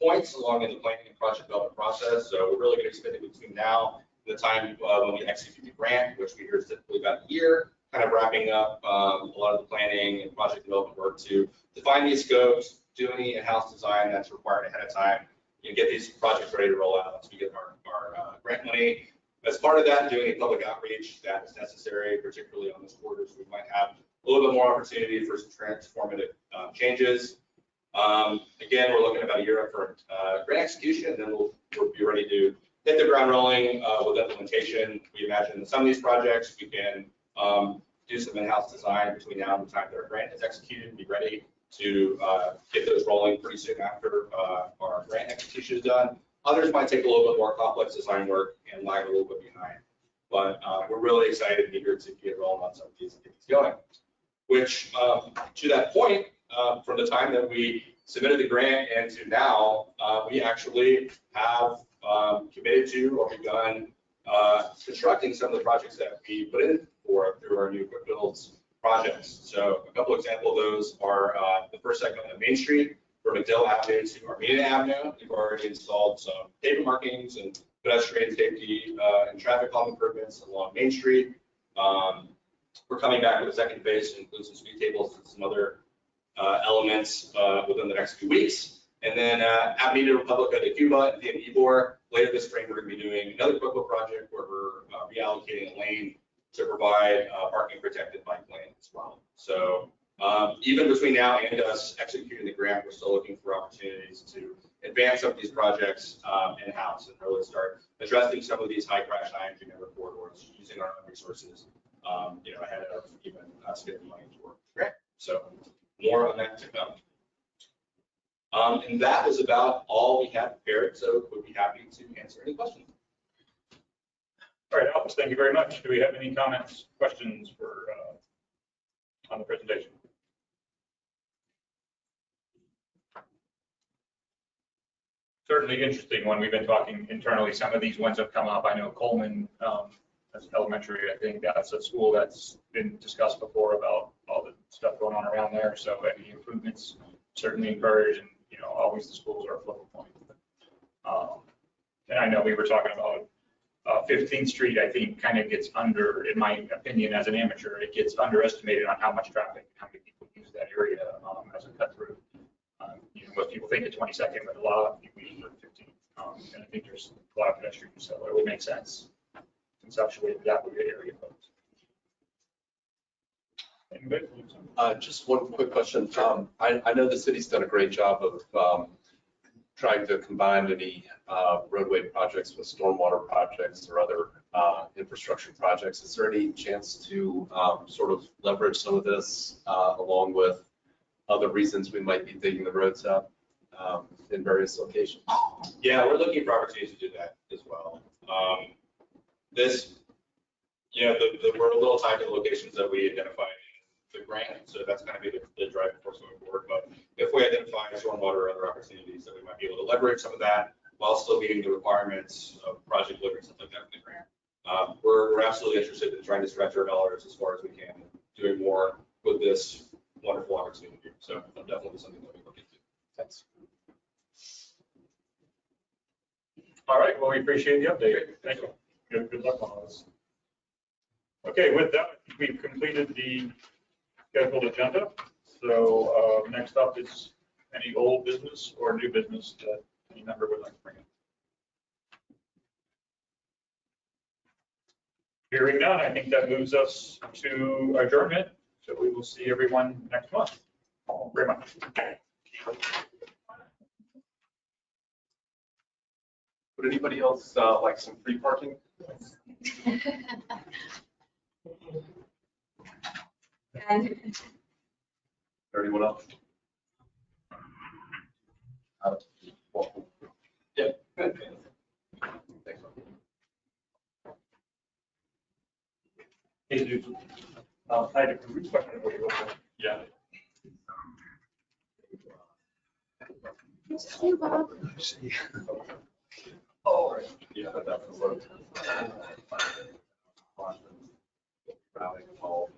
points along in the planning and project development process. So we're really going to expend it between now and the time when we execute the grant, which we hear is typically about a year, kind of wrapping up a lot of the planning and project development work to define these scopes, do any in-house design that's required ahead of time, and get these projects ready to roll out once we get our grant money. As part of that, doing a public outreach that is necessary, particularly on those corridors, we might have a little bit more opportunity for some transformative changes. Again, we're looking about a year up for grant execution, and then we'll be ready to hit the ground rolling with implementation. We imagine that some of these projects we can do some in-house design between now and the time that our grant is executed and be ready to get those rolling pretty soon after our grant execution is done. Others might take a little bit more complex design work and lag a little bit behind. But we're really excited and eager to get rolling on some of these and get these going. which to that point, from the time that we submitted the grant and to now, we actually have committed to or begun constructing some of the projects that we put in for through our new quick builds projects. So a couple examples of those are the first segment of Main Street from McDill Avenue to Armenia Avenue. We've already installed some pavement markings and pedestrian safety and traffic calm improvements along Main Street. We're coming back with a second phase to include some speed tables and some other elements within the next few weeks. And then Avenida Republica de Cuba and Ybor, later this spring, we're going to be doing another quick build project where we're reallocating a lane to provide parking protected bike lane as well. So even between now and us executing the grant, we're still looking for opportunities to advance some of these projects in-house and really start addressing some of these high crash, high entry number corridors using our own resources, ahead of even spending money toward the grant. So more on that to come. And that was about all we had prepared. So we'd be happy to answer any questions. All right, Alex, thank you very much. Do we have any comments, questions for on the presentation? Certainly interesting when we've been talking internally. Some of these ones have come up. I know Coleman, that's elementary. I think that's a school that's been discussed before about all the stuff going on around there. So any improvements certainly encouraged, and always the schools are a focal point. And I know we were talking about 15th Street, I think kind of gets under, in my opinion, as an amateur, it gets underestimated on how much traffic, how many people use that area as a cut through. Most people think of 22nd, but a lot of people use 15th. And I think there's a lot of pedestrians, so it would make sense conceptually that would be an area. Just one quick question. I know the city's done a great job of trying to combine any roadway projects with stormwater projects or other infrastructure projects. Is there any chance to sort of leverage some of this along with other reasons we might be digging the roads up in various locations? Yeah, we're looking for opportunities to do that as well. We're a little tied to the locations that we identified in the grant, so that's going to be the driving force going forward. But if we identify stormwater or other opportunities that we might be able to leverage some of that while still meeting the requirements of project delivery, stuff like that in the grant, we're absolutely interested in trying to stretch our dollars as far as we can, doing more with this wonderful opportunity. So definitely something that we look into. Thanks. All right, well, we appreciate the update. Thank you. Good luck on all this. Okay, with that, I think we've completed the scheduled agenda. So next up is any old business or new business that any member would like to bring in. Hearing none, I think that moves us to adjournment. So we will see everyone next month. Thank you very much. Would anybody else like some free parking? Or anyone else? Yeah. Good. Thanks. Hey, dude. I had a quick question for you. Yeah. Oh, yeah, that's a load. Routing all